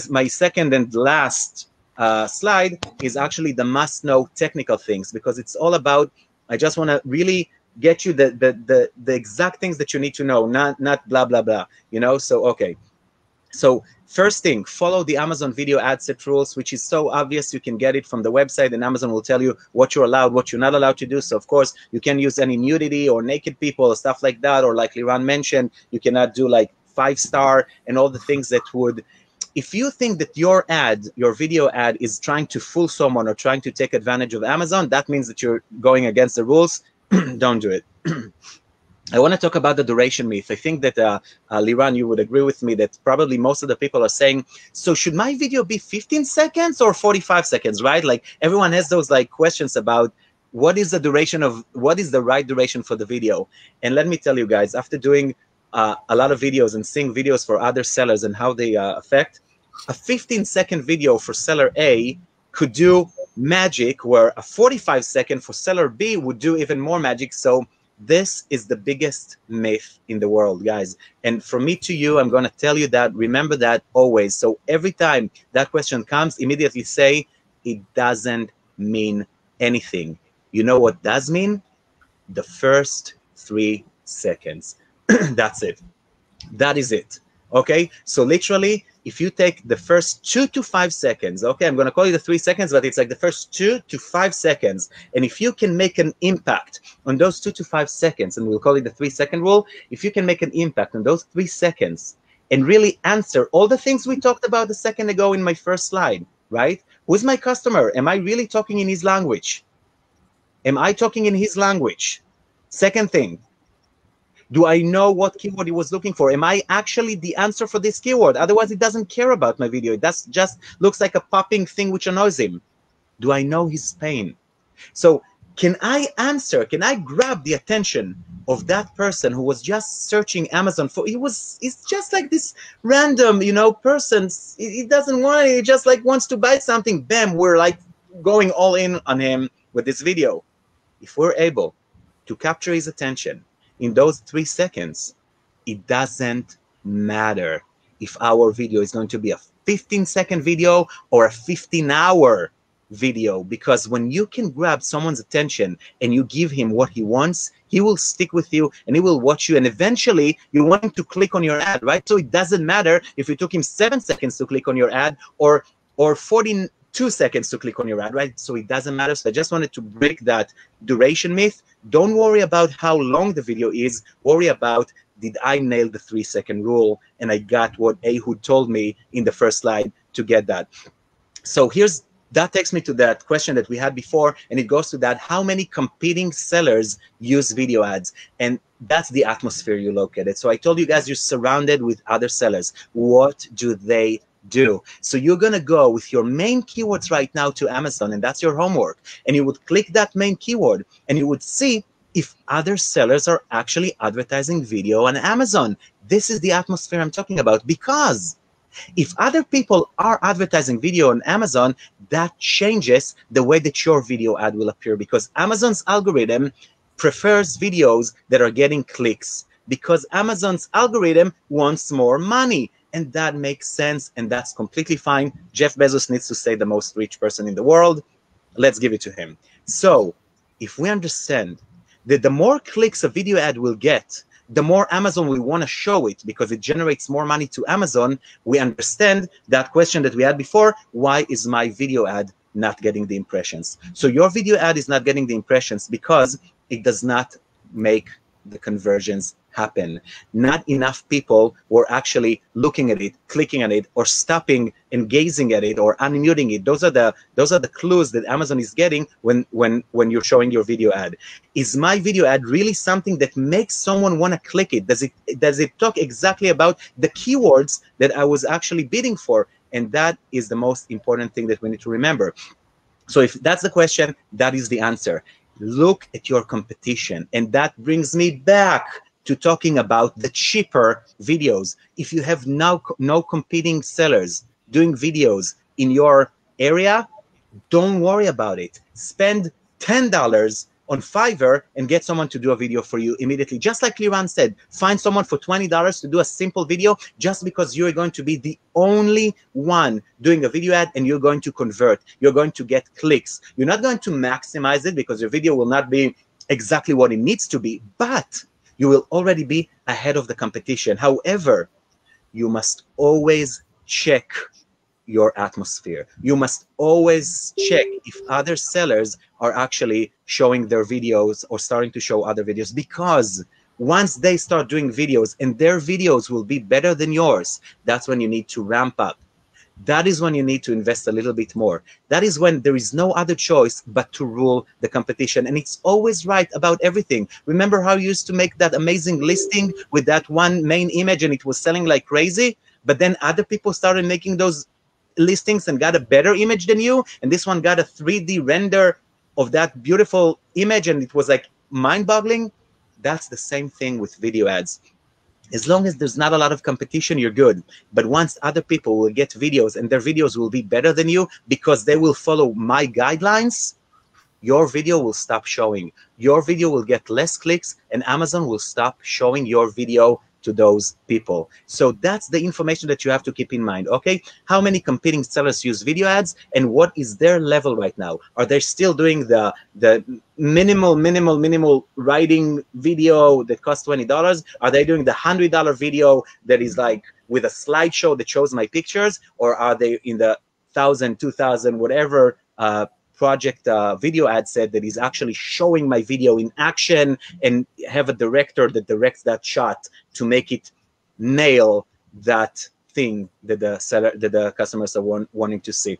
my second and last slide is actually the must-know technical things, because it's all about, I just want to really get you the exact things that you need to know, not blah blah blah, you know. So okay, so first thing, follow the Amazon video ad set rules, which is so obvious. You can get it from the website, and Amazon will tell you what you're allowed, what you're not allowed to do. So of course you can use any nudity or naked people or stuff like that, or like Liran mentioned, you cannot do like 5-star and all the things that would, if you think that your ad, your video ad, is trying to fool someone or trying to take advantage of Amazon, that means that you're going against the rules. Don't do it. I want to talk about the duration myth. I think that Liran, you would agree with me that probably most of the people are saying, so should my video be 15 seconds or 45 seconds, right? Like everyone has those like questions about what is the duration of, what is the right duration for the video. And let me tell you guys, after doing a lot of videos and seeing videos for other sellers and how they affect, a 15-second video for seller A could do magic, where a 45-second for seller B would do even more magic. So this is the biggest myth in the world, guys. And from me to you, I'm going to tell you that, remember that always. So every time that question comes, immediately say, it doesn't mean anything. You know what does mean? The first 3 seconds. That's it. That is it. Okay, so literally, if you take the first 2 to 5 seconds, okay, I'm going to call it the 3 seconds, but it's like the first 2 to 5 seconds. And if you can make an impact on those 2 to 5 seconds, and we'll call it the 3-second rule, if you can make an impact on those 3 seconds and really answer all the things we talked about a second ago in my first slide, right? Who's my customer? Am I really talking in his language? Am I talking in his language? Second thing, do I know what keyword he was looking for? Am I actually the answer for this keyword? Otherwise, it doesn't care about my video. It just looks like a popping thing which annoys him. Do I know his pain? So can I answer, can I grab the attention of that person who was just searching Amazon for, he's just like this random, you know, person. He doesn't want it. He just like wants to buy something. Bam, we're like going all in on him with this video. If we're able to capture his attention in those 3 seconds, it doesn't matter if our video is going to be a 15-second video or a 15-hour video, because when you can grab someone's attention and you give him what he wants, he will stick with you and he will watch you, and eventually you want him to click on your ad, right? So it doesn't matter if it took him 7 seconds to click on your ad or 42 2 seconds to click on your ad, right? So it doesn't matter. So I just wanted to break that duration myth. Don't worry about how long the video is. Worry about, did I nail the 3-second rule? And I got what Ehud told me in the first slide to get that. So that takes me to that question that we had before, and it goes to that, how many competing sellers use video ads? And that's the atmosphere you look at it. So I told you guys, you're surrounded with other sellers. What do they do? So you're going to go with your main keywords right now to Amazon, and that's your homework. And you would click that main keyword, and you would see if other sellers are actually advertising video on Amazon. This is the atmosphere I'm talking about, because if other people are advertising video on Amazon, that changes the way that your video ad will appear, because Amazon's algorithm prefers videos that are getting clicks, because Amazon's algorithm wants more money. And that makes sense, and that's completely fine. Jeff Bezos needs to say the most rich person in the world. Let's give it to him. So if we understand that the more clicks a video ad will get, the more Amazon will want to show it because it generates more money to Amazon, we understand that question that we had before, why is my video ad not getting the impressions? So your video ad is not getting the impressions because it does not make the conversions happen. Not enough people were actually looking at it, clicking on it, or stopping and gazing at it, or unmuting it. Those are the clues that Amazon is getting when you're showing your video ad. Is my video ad really something that makes someone want to click it? Does it talk exactly about the keywords that I was actually bidding for? And that is the most important thing that we need to remember. So if that's the question, that is the answer. Look at your competition. And that brings me back to talking about the cheaper videos. If you have no competing sellers doing videos in your area, don't worry about it. Spend $10 on Fiverr and get someone to do a video for you immediately. Just like Liran said, find someone for $20 to do a simple video just because you're going to be the only one doing a video ad and you're going to convert. You're going to get clicks. You're not going to maximize it because your video will not be exactly what it needs to be, but you will already be ahead of the competition. However, you must always check your atmosphere. You must always check if other sellers are actually showing their videos or starting to show other videos, because once they start doing videos and their videos will be better than yours, that's when you need to ramp up. That is when you need to invest a little bit more. That is when there is no other choice but to rule the competition. And it's always right about everything. Remember how you used to make that amazing listing with that one main image and it was selling like crazy? But then other people started making those listings and got a better image than you. And this one got a 3D render of that beautiful image and it was like mind-boggling. That's the same thing with video ads. As long as there's not a lot of competition, you're good. But once other people will get videos and their videos will be better than you because they will follow my guidelines, your video will stop showing. Your video will get less clicks and Amazon will stop showing your video to those people. So that's the information that you have to keep in mind, okay? How many competing sellers use video ads and what is their level right now? Are they still doing the minimal writing video that costs $20? Are they doing the $100 video that is like with a slideshow that shows my pictures? Or are they in the 1,000, 2,000, whatever project video ad set that is actually showing my video in action and have a director that directs that shot to make it nail that thing that the customers are wanting to see.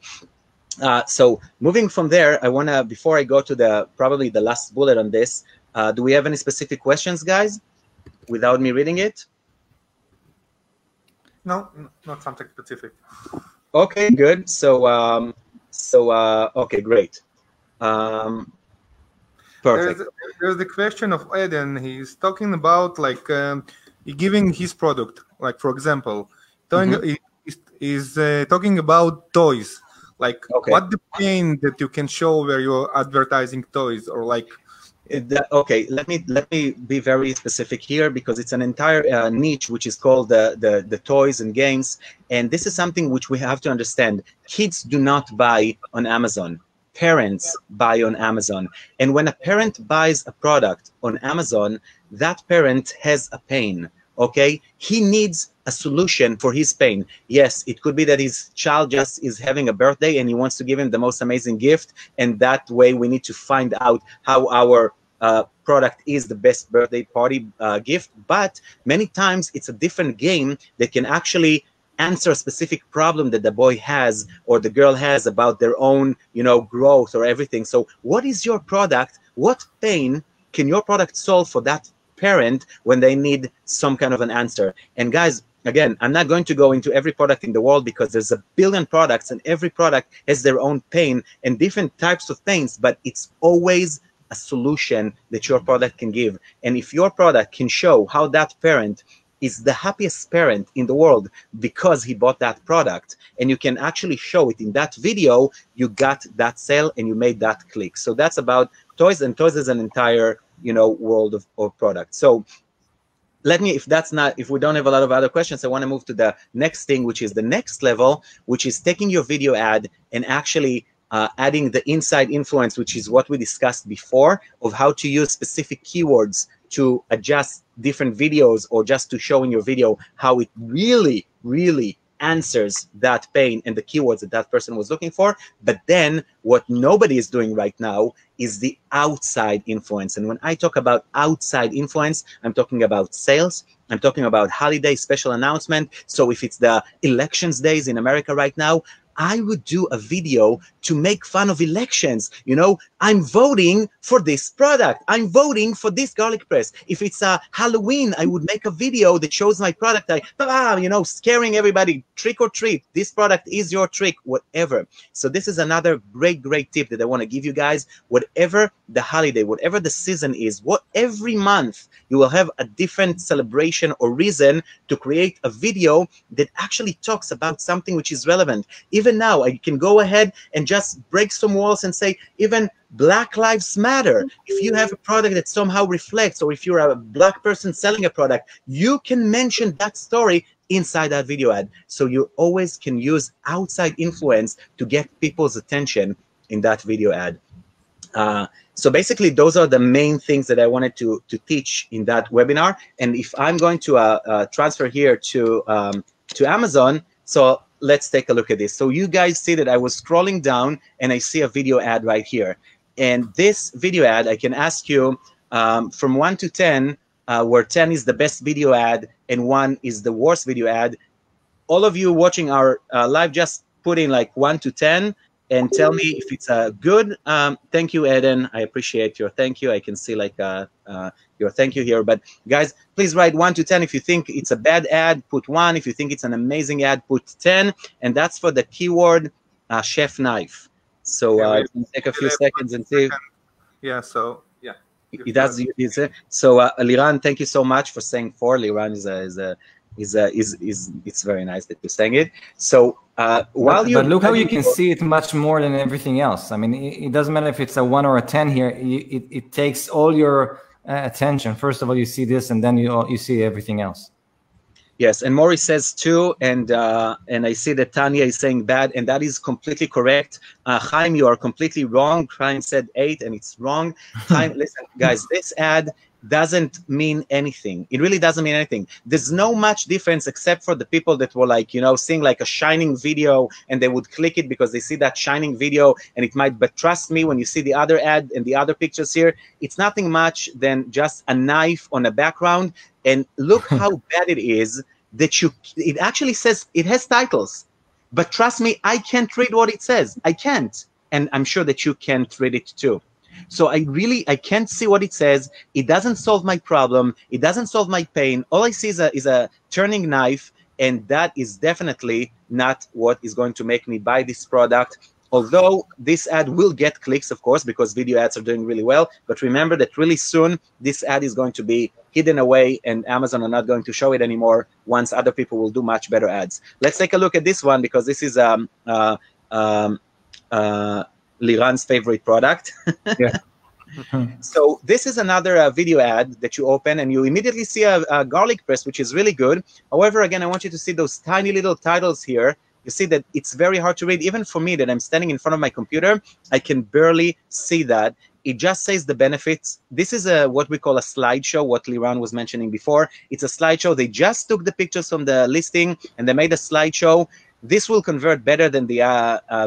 So moving from there, I want to, before I go to probably the last bullet on this, do we have any specific questions, guys, without me reading it? No, not something specific. Okay, good. So okay, great. Perfect. There's the question of Eden. He's talking about like giving his product. Like for example, he's talking about toys. Like what the pain that you can show where you're advertising toys, or like. Okay, let me be very specific here because it's an entire niche which is called the toys and games, and this is something which we have to understand. Kids do not buy on Amazon. Parents buy on Amazon, and when a parent buys a product on Amazon, that parent has a pain. okay? He needs a solution for his pain. Yes, it could be that his child just is having a birthday and he wants to give him the most amazing gift, and that way we need to find out how our product is the best birthday party gift. But many times it's a different game that can actually answer a specific problem that the boy has or the girl has about their own, you know, growth or everything. So what is your product? What pain can your product solve for that parent when they need some kind of an answer? And guys, again, I'm not going to go into every product in the world because there's a billion products and every product has their own pain and different types of pains, but it's always a solution that your product can give. And if your product can show how that parent is the happiest parent in the world because he bought that product, and you can actually show it in that video, you got that sale and you made that click. So that's about toys, and toys is an entire, you know, world of products. So let me, if we don't have a lot of other questions, I want to move to the next thing, which is the next level, which is taking your video ad and actually adding the inside influence, which is what we discussed before, of how to use specific keywords to adjust different videos, or just to show in your video how it really, really answers that pain and the keywords that that person was looking for. But then what nobody is doing right now is the outside influence. And when I talk about outside influence, I'm talking about sales, I'm talking about holiday special announcement. So if it's the elections days in America right now, I would do a video to make fun of elections. You know, I'm voting for this product. I'm voting for this garlic press. If it's a Halloween, I would make a video that shows my product. You know, scaring everybody, trick or treat. This product is your trick, whatever. So this is another great, great tip that I want to give you guys. Whatever the holiday, whatever the season is, every month you will have a different celebration or reason to create a video that actually talks about something which is relevant. Even now, I can go ahead and just break some walls and say, even Black Lives Matter. If you have a product that somehow reflects, or if you're a Black person selling a product, you can mention that story inside that video ad. So you always can use outside influence to get people's attention in that video ad. So basically, those are the main things that I wanted to teach in that webinar. And if I'm going to transfer here to Amazon, so let's take a look at this. So you guys see that I was scrolling down and I see a video ad right here. And this video ad, I can ask you from 1 to 10, where 10 is the best video ad and 1 is the worst video ad. All of you watching our live, just put in like 1 to 10 and tell me if it's good. Thank you, Eden. I appreciate your thank you. I can see like your thank you here. But guys, please write 1 to 10. If you think it's a bad ad, put 1. If you think it's an amazing ad, put 10. And that's for the keyword chef knife. So take a few seconds and see. Yeah, so yeah. It does. So Liran, thank you so much for saying 4. Liran is it's very nice that you're saying it. So while you, but look how you can see it much more than everything else. I mean, it doesn't matter if it's a 1 or a 10 here. It takes all your attention. First of all, you see this, and then you see everything else. Yes, and Maury says 2, and I see that Tanya is saying bad, and that is completely correct. Chaim, you are completely wrong. Chaim said 8, and it's wrong. Chaim, listen, guys, this ad doesn't mean anything. It really doesn't mean anything. There's no much difference except for the people that were like, you know, seeing like a shining video and they would click it because they see that shining video and it might, but trust me, when you see the other ad and the other pictures here, it's nothing much than just a knife on a background. And look how bad it is that it actually says, it has titles, but trust me, I can't read what it says. I can't. And I'm sure that you can't read it too. So I can't see what it says. It doesn't solve my problem. It doesn't solve my pain. All I see is a turning knife, and that is definitely not what is going to make me buy this product. Although this ad will get clicks, of course, because video ads are doing really well. But remember that really soon, this ad is going to be hidden away, and Amazon are not going to show it anymore once other people will do much better ads. Let's take a look at this one, because this is Liran's favorite product. Yeah. So this is another video ad that you open, and you immediately see a garlic press, which is really good. However, again, I want you to see those tiny little titles here. You see that it's very hard to read. Even for me, that I'm standing in front of my computer, I can barely see that. It just says the benefits. This is what we call a slideshow, what Liran was mentioning before. It's a slideshow. They just took the pictures from the listing and they made a slideshow. This will convert better than the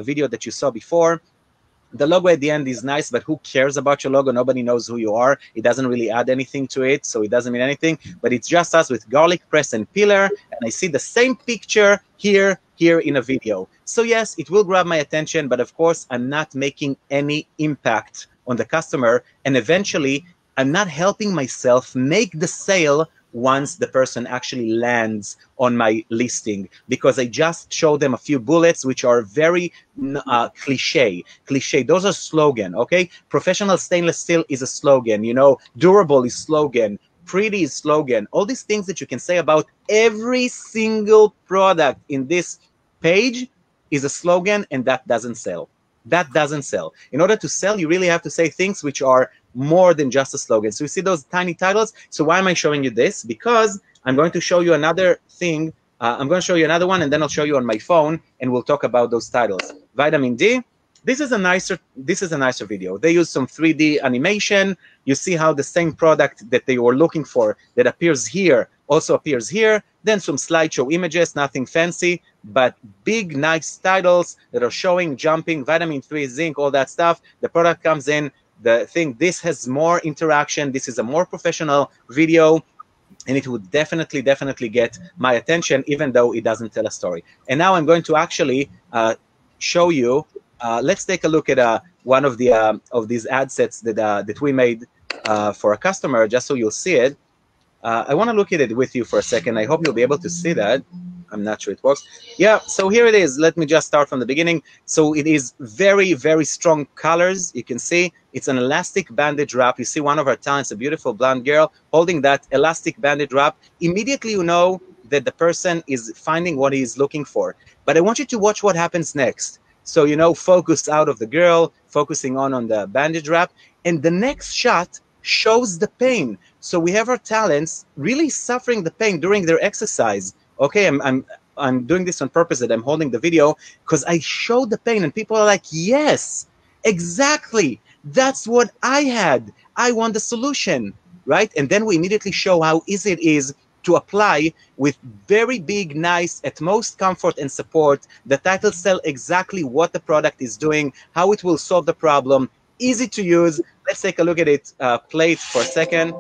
video that you saw before. The logo at the end is nice, but who cares about your logo? Nobody knows who you are. It doesn't really add anything to it, so it doesn't mean anything. But it's just us with garlic press and pillar, and I see the same picture here in a video. So yes, it will grab my attention, but of course, I'm not making any impact on the customer, and eventually, I'm not helping myself make the sale once the person actually lands on my listing, because I just show them a few bullets which are very cliche. Those are slogan, okay? Professional stainless steel is a slogan, you know, durable is slogan, pretty is slogan. All these things that you can say about every single product in this page is a slogan, and that doesn't sell. That doesn't sell. In order to sell, you really have to say things which are more than just a slogan. So you see those tiny titles. So why am I showing you this? Because I'm going to show you another thing. I'm going to show you another one, and then I'll show you on my phone, and we'll talk about those titles. Vitamin D. This is a nicer video. They use some 3D animation. You see how the same product that they were looking for that appears here also appears here. Then some slideshow images, nothing fancy, but big, nice titles that are showing, jumping, vitamin 3, zinc, all that stuff. The product comes in. The thing, this has more interaction. This is a more professional video, and it would definitely get my attention, even though it doesn't tell a story. And now I'm going to actually show you. Let's take a look at one of these ad sets that we made for a customer, just so you'll see it. I want to look at it with you for a second. I hope you'll be able to see that. I'm not sure it works. Yeah, so here it is. Let me just start from the beginning. So it is very, very strong colors. You can see it's an elastic bandage wrap. You see one of our talents, a beautiful blonde girl, holding that elastic bandage wrap. Immediately you know that the person is finding what he's looking for. But I want you to watch what happens next. So, you know, focus out of the girl, focusing on the bandage wrap. And the next shot shows the pain. So we have our talents really suffering the pain during their exercise. Okay, I'm doing this on purpose, that I'm holding the video, because I show the pain, and people are like, yes, exactly. That's what I had. I want the solution, right? And then we immediately show how easy it is to apply with very big, nice, at most comfort and support. The titles tell exactly what the product is doing, how it will solve the problem, easy to use. Let's take a look at it. Play it for a second.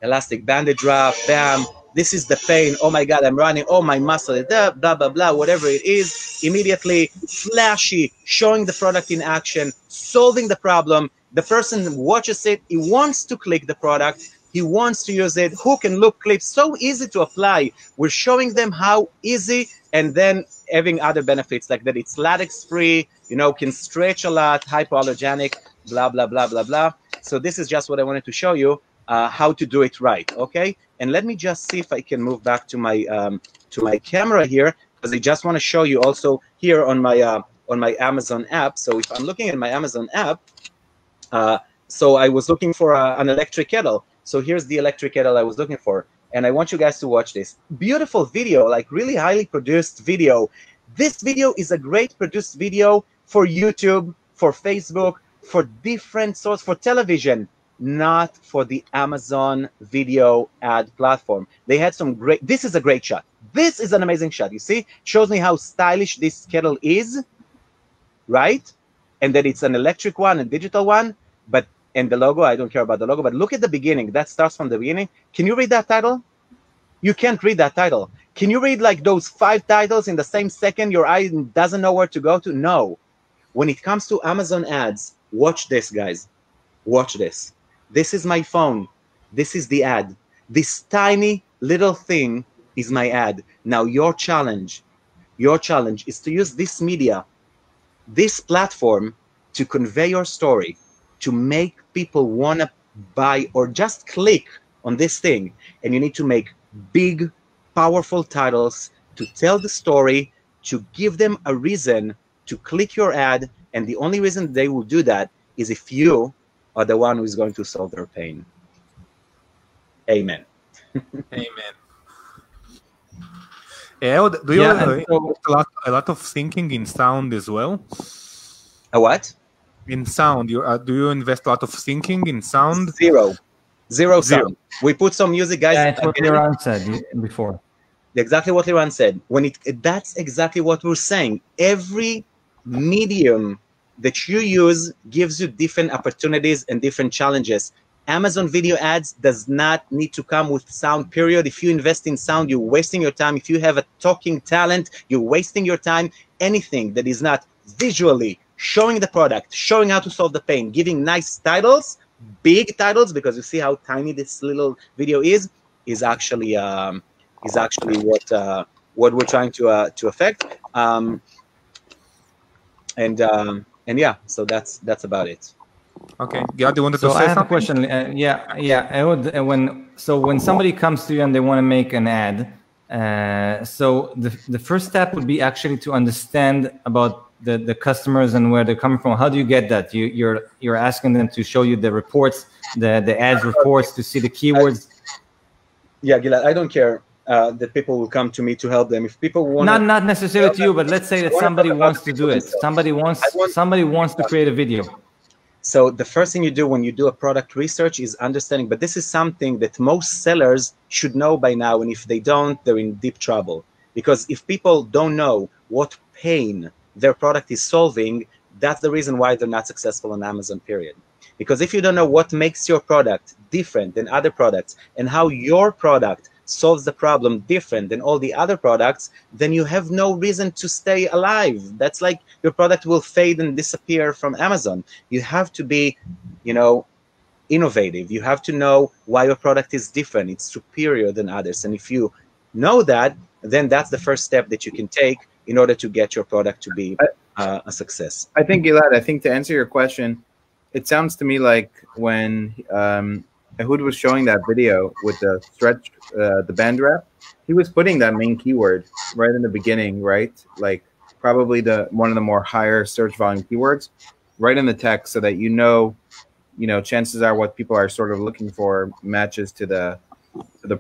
Elastic bandage wrap, bam. This is the pain. Oh my God, I'm running. Oh, my muscle, blah, blah, blah, whatever it is. Immediately, flashy, showing the product in action, solving the problem. The person watches it. He wants to click the product. He wants to use it. Hook and loop clips, so easy to apply. We're showing them how easy, and then having other benefits like that. It's latex-free, you know, can stretch a lot, hypoallergenic, blah, blah, blah, blah, blah. So this is just what I wanted to show you. How to do it right, okay? And let me just see if I can move back to my camera here, because I just want to show you also here on my Amazon app. So if I'm looking at my Amazon app, so I was looking for an electric kettle. So here's the electric kettle I was looking for, and I want you guys to watch this beautiful video, like really highly produced video. This video is a great produced video for YouTube, for Facebook, for different sources, for television. Not for the Amazon video ad platform. They had some great, this is a great shot. This is an amazing shot. You see, shows me how stylish this kettle is, right? And that it's an electric one, a digital one, and the logo, I don't care about the logo, but look at the beginning. That starts from the beginning. Can you read that title? You can't read that title. Can you read like those 5 titles in the same second? Your eye doesn't know where to go to? No. When it comes to Amazon ads, watch this, guys. Watch this. This is my phone. This is the ad. This tiny little thing is my ad. Now your challenge is to use this media, this platform, to convey your story, to make people want to buy or just click on this thing. And you need to make big, powerful titles to tell the story, to give them a reason to click your ad. And the only reason they will do that is if you are the one who is going to solve their pain. Amen. Amen. Eud, do you have a lot of thinking in sound as well? A what? In sound, do you invest a lot of thinking in sound? Zero sound. We put some music, guys. Yeah, it's what Liran said before. Exactly what Liran said. That's exactly what we're saying. Every medium that you use gives you different opportunities and different challenges. Amazon video ads does not need to come with sound, period. If you invest in sound, you're wasting your time. If you have a talking talent, you're wasting your time. Anything that is not visually showing the product, showing how to solve the pain, giving nice titles, big titles, because you see how tiny this little video is actually what we're trying to affect. And yeah, so that's about it. Okay, Gad, you wanted to say I have something? a question. Ehud, when somebody comes to you and they want to make an ad, so the first step would be actually to understand about the customers and where they're coming from. How do you get that? You're asking them to show you the reports, the ads reports, to see the keywords. Yeah, Gilad, I don't care that people will come to me to help them. If people want, not necessarily to you, but let's say that somebody wants to do it. Somebody wants to create a video. So the first thing you do when you do a product research is understanding, but this is something that most sellers should know by now, and if they don't, they're in deep trouble. Because if people don't know what pain their product is solving, that's the reason why they're not successful on Amazon, period. Because if you don't know what makes your product different than other products and how your product solves the problem different than all the other products, then you have no reason to stay alive. That's like your product will fade and disappear from Amazon. You have to be, innovative. You have to know why your product is different. It's superior than others. And if you know that, then that's the first step that you can take in order to get your product to be a success. I think, Gilad, to answer your question, it sounds to me like when Ehud was showing that video with the stretch, the band wrap, he was putting that main keyword right in the beginning, right? Like probably one of the more higher search volume keywords right in the text, so that chances are what people are sort of looking for matches to the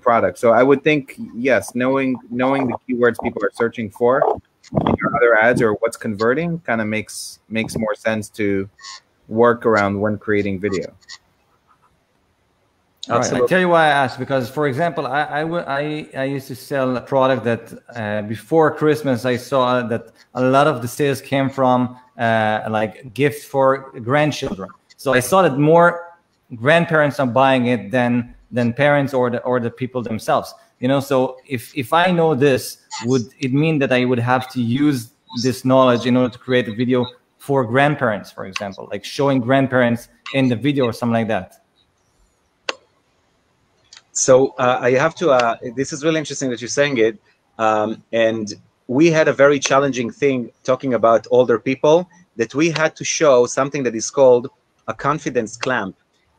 product. So I would think, yes, knowing the keywords people are searching for in your other ads or what's converting kind of makes more sense to work around when creating video. Right. I tell you why I asked, because, for example, I used to sell a product that before Christmas I saw that a lot of the sales came from like gifts for grandchildren. So I saw that more grandparents are buying it than parents or the people themselves. So if I know this, would it mean that I would have to use this knowledge in order to create a video for grandparents, for example, like showing grandparents in the video or something like that? So I have to, this is really interesting that you're saying it. And we had a very challenging thing talking about older people, that we had to show something that is called a confidence clamp.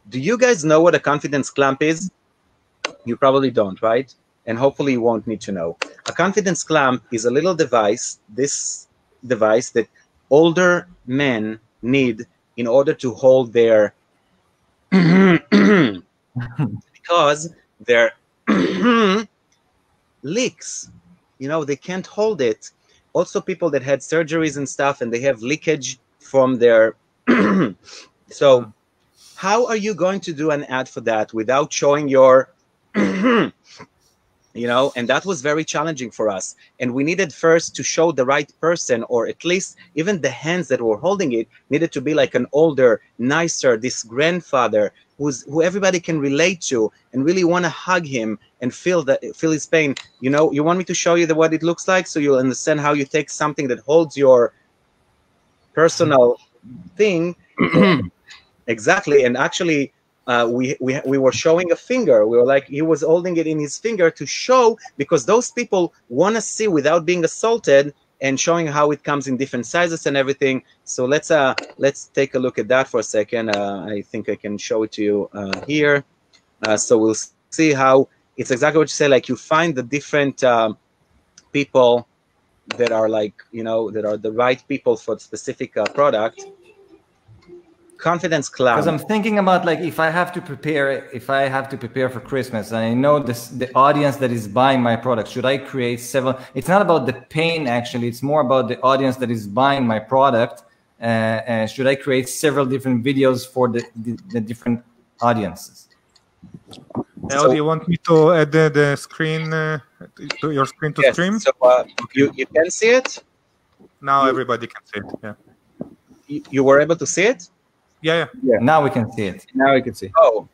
Do you guys know what a confidence clamp is? You probably don't, right? And hopefully you won't need to know. A confidence clamp is a little device, this device that older men need in order to hold their because their leaks, they can't hold it. Also, people that had surgeries and stuff, and they have leakage from their so how are you going to do an ad for that without showing your and that was very challenging for us. And we needed first to show the right person, or at least even the hands that were holding it needed to be like an older, nicer, this grandfather who everybody can relate to and really want to hug him and feel his pain. You want me to show you what it looks like so you'll understand how you take something that holds your personal thing. Exactly. And actually, we were showing a finger. We were like, he was holding it in his finger to show, because those people want to see without being assaulted, and showing how it comes in different sizes and everything. So let's take a look at that for a second. I think I can show it to you here. So we'll see how it's exactly what you say. Like, you find the different people that are like, that are the right people for the specific product. Confidence cloud. Because I'm thinking about, like, if I have to prepare for Christmas, and I know the audience that is buying my product, should I create several? It's not about the pain, actually. It's more about the audience that is buying my product. should I create several different videos for the different audiences? Do you want me to add the screen to your screen to stream? So you can see it? Now everybody can see it, yeah. You were able to see it? Yeah. Now we can see it. Now we can see. Oh,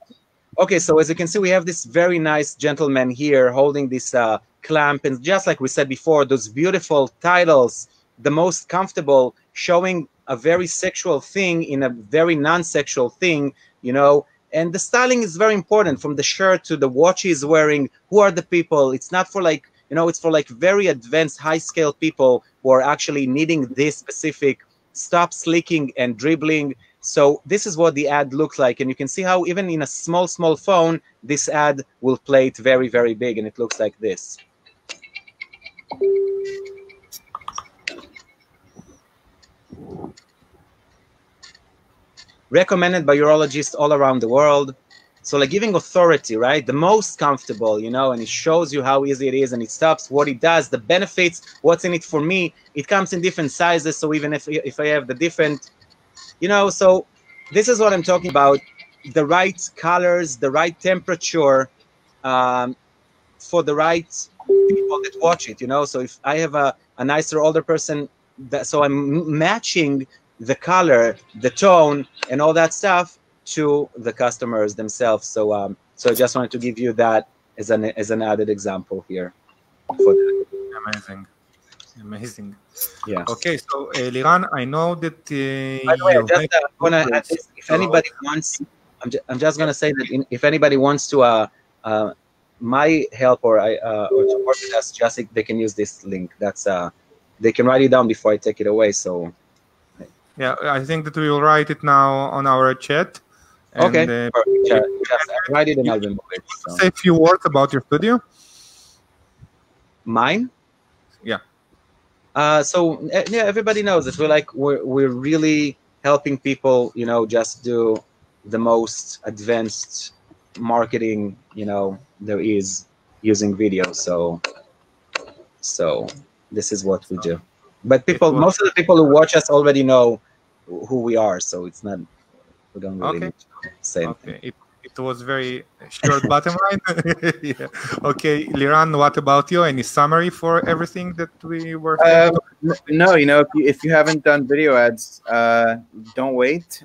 okay. So as you can see, we have this very nice gentleman here holding this clamp. And just like we said before, those beautiful titles, the most comfortable, showing a very sexual thing in a very non-sexual thing, you know. And the styling is very important, from the shirt to the watch he's wearing. Who are the people? It's not for like, you know, it's for like very advanced, high-scale people who are actually needing this specific stop slicking and dribbling. So this is what the ad looks like. And you can see how even in a small phone, this ad will play it very, very big. And it looks like this. Recommended by urologists all around the world. So like giving authority, right? The most comfortable, you know, and it shows you how easy it is, and it stops what it does, the benefits, what's in it for me. It comes in different sizes. So even if I have the different, you know, so this is what I'm talking about. The right colors, the right temperature for the right people that watch it, you know. So if I have a nicer older person, so I'm matching the color, the tone, and all that stuff to the customers themselves. So so I just wanted to give you that as an added example here. Amazing. Yeah. Okay, so Liran, I know that. By the way, I just want to add this. If anybody wants, I'm just going to say that if anybody wants to my help or to work with us, just they can use this link. That's they can write it down before I take it away. So. Yeah, I think that we will write it now on our chat. And, okay, just write it and I'll remove it. So. Say a few words about your studio. Mine? Yeah. So yeah, everybody knows that we're really helping people, you know, just do the most advanced marketing, you know, there is using video. So this is what we do. But most of the people who watch us already know who we are, so it's not, we don't really need to say anything. It was very short bottom line. Yeah. Okay, Liran, what about you? Any summary for everything that we were saying? No, you know, if you haven't done video ads, don't wait.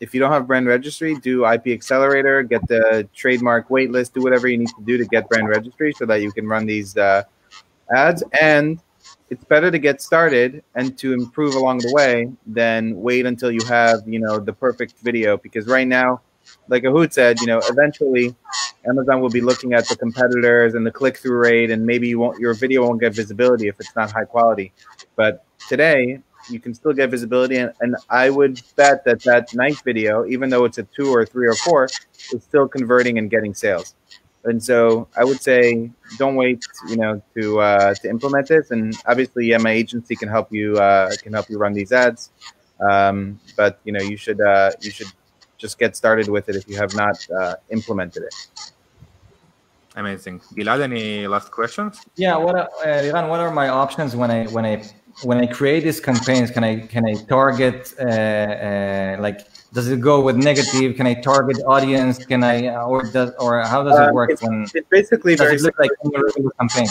If you don't have brand registry, do IP Accelerator, get the trademark waitlist, do whatever you need to do to get brand registry so that you can run these ads. And it's better to get started and to improve along the way than wait until you have, you know, the perfect video. Because right now, like Ehud said, you know, eventually Amazon will be looking at the competitors and the click-through rate, and maybe your video won't get visibility if it's not high quality. But today, you can still get visibility, and I would bet that nice video, even though it's a 2 or 3 or 4, is still converting and getting sales. And so I would say, don't wait, you know, to implement this. And obviously, yeah, my agency can help you run these ads. But you know, you should just get started with it if you have not implemented it. Amazing. Gilad, any last questions? Yeah. Liran, what are my options when I create these campaigns? Can I target like? Does it go with negative? Can I target audience? Can I or how does it work? It's basically very look like a campaign?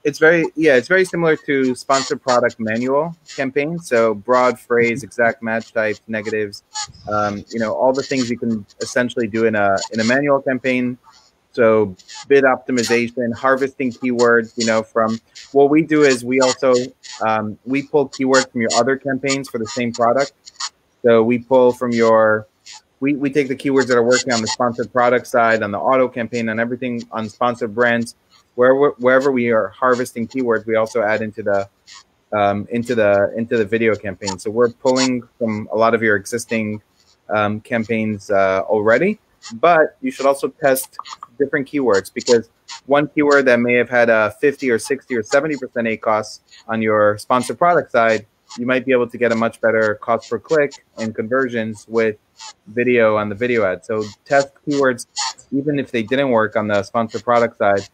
It's very similar to sponsored product manual campaign. So broad phrase, exact match types, negatives, you know, all the things you can essentially do in a manual campaign. So bid optimization, harvesting keywords, you know, from what we do is we also we pull keywords from your other campaigns for the same product. So we pull from we take the keywords that are working on the sponsored product side, on the auto campaign, on everything on sponsored brands, wherever we are harvesting keywords, we also add into the video campaign. So we're pulling from a lot of your existing campaigns already, but you should also test different keywords, because one keyword that may have had a 50 or 60 or 70% ACoS on your sponsored product side, you might be able to get a much better cost per click and conversions with video on the video ad. So test keywords, even if they didn't work on the sponsored product side,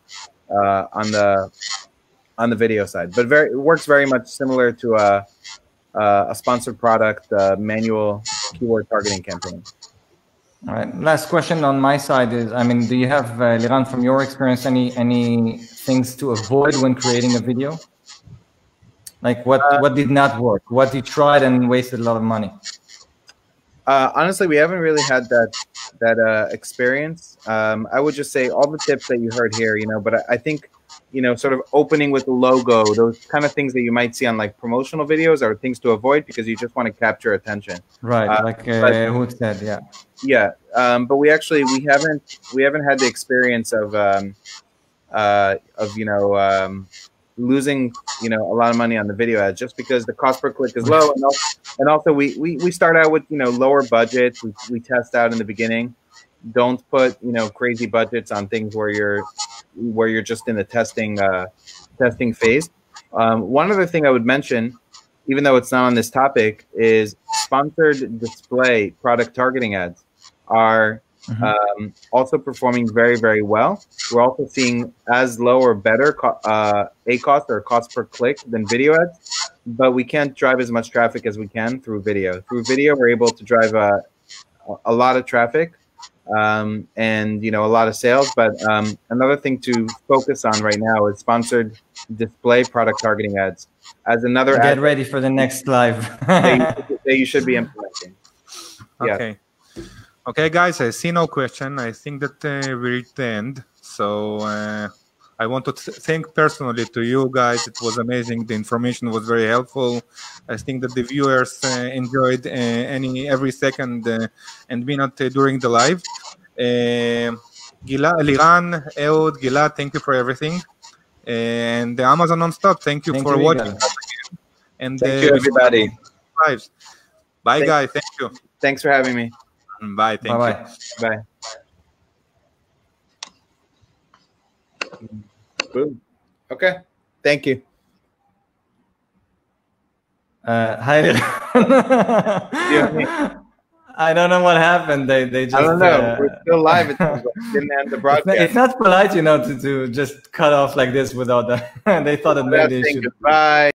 on the video side. But it works very much similar to a sponsored product, manual keyword targeting campaign. All right. Last question on my side is, I mean, do you have, Liran, from your experience, any things to avoid when creating a video? Like what did not work? What you tried and wasted a lot of money? Honestly, we haven't really had that experience. I would just say all the tips that you heard here, but I think, sort of opening with the logo, those kind of things that you might see on like promotional videos are things to avoid because you just want to capture attention. Right, like Ehud said, yeah. Yeah, but we haven't had the experience of losing a lot of money on the video ads just because the cost per click is low, and also we start out with lower budgets. We test out in the beginning. Don't put crazy budgets on things where you're just in the testing phase. One other thing I would mention, even though it's not on this topic, is sponsored display product targeting ads are also performing very, very well. We're also seeing as low or better cost or cost per click than video ads, but we can't drive as much traffic as we can through video. Through video, we're able to drive a lot of traffic and a lot of sales. But another thing to focus on right now is sponsored display product targeting ads as another. Get ready for the next live that you should be implementing. Okay. Yeah. Okay, guys, I see no question. I think that we reached the end. So I want to thank personally to you guys. It was amazing. The information was very helpful. I think that the viewers enjoyed every second and minute during the live. Liran, Ehud, Gilad, thank you for everything. And the Amazon Nonstop, thank you for watching. And thank you, everybody. Bye, guys. Thank you. Thanks for having me. Bye. Thank you. Bye. Boom. Okay. Thank you. Hi. I don't know what happened. They just. I don't know. We're still live. It didn't end the broadcast. It's not polite, to just cut off like this without that. They thought that maybe they should. Goodbye.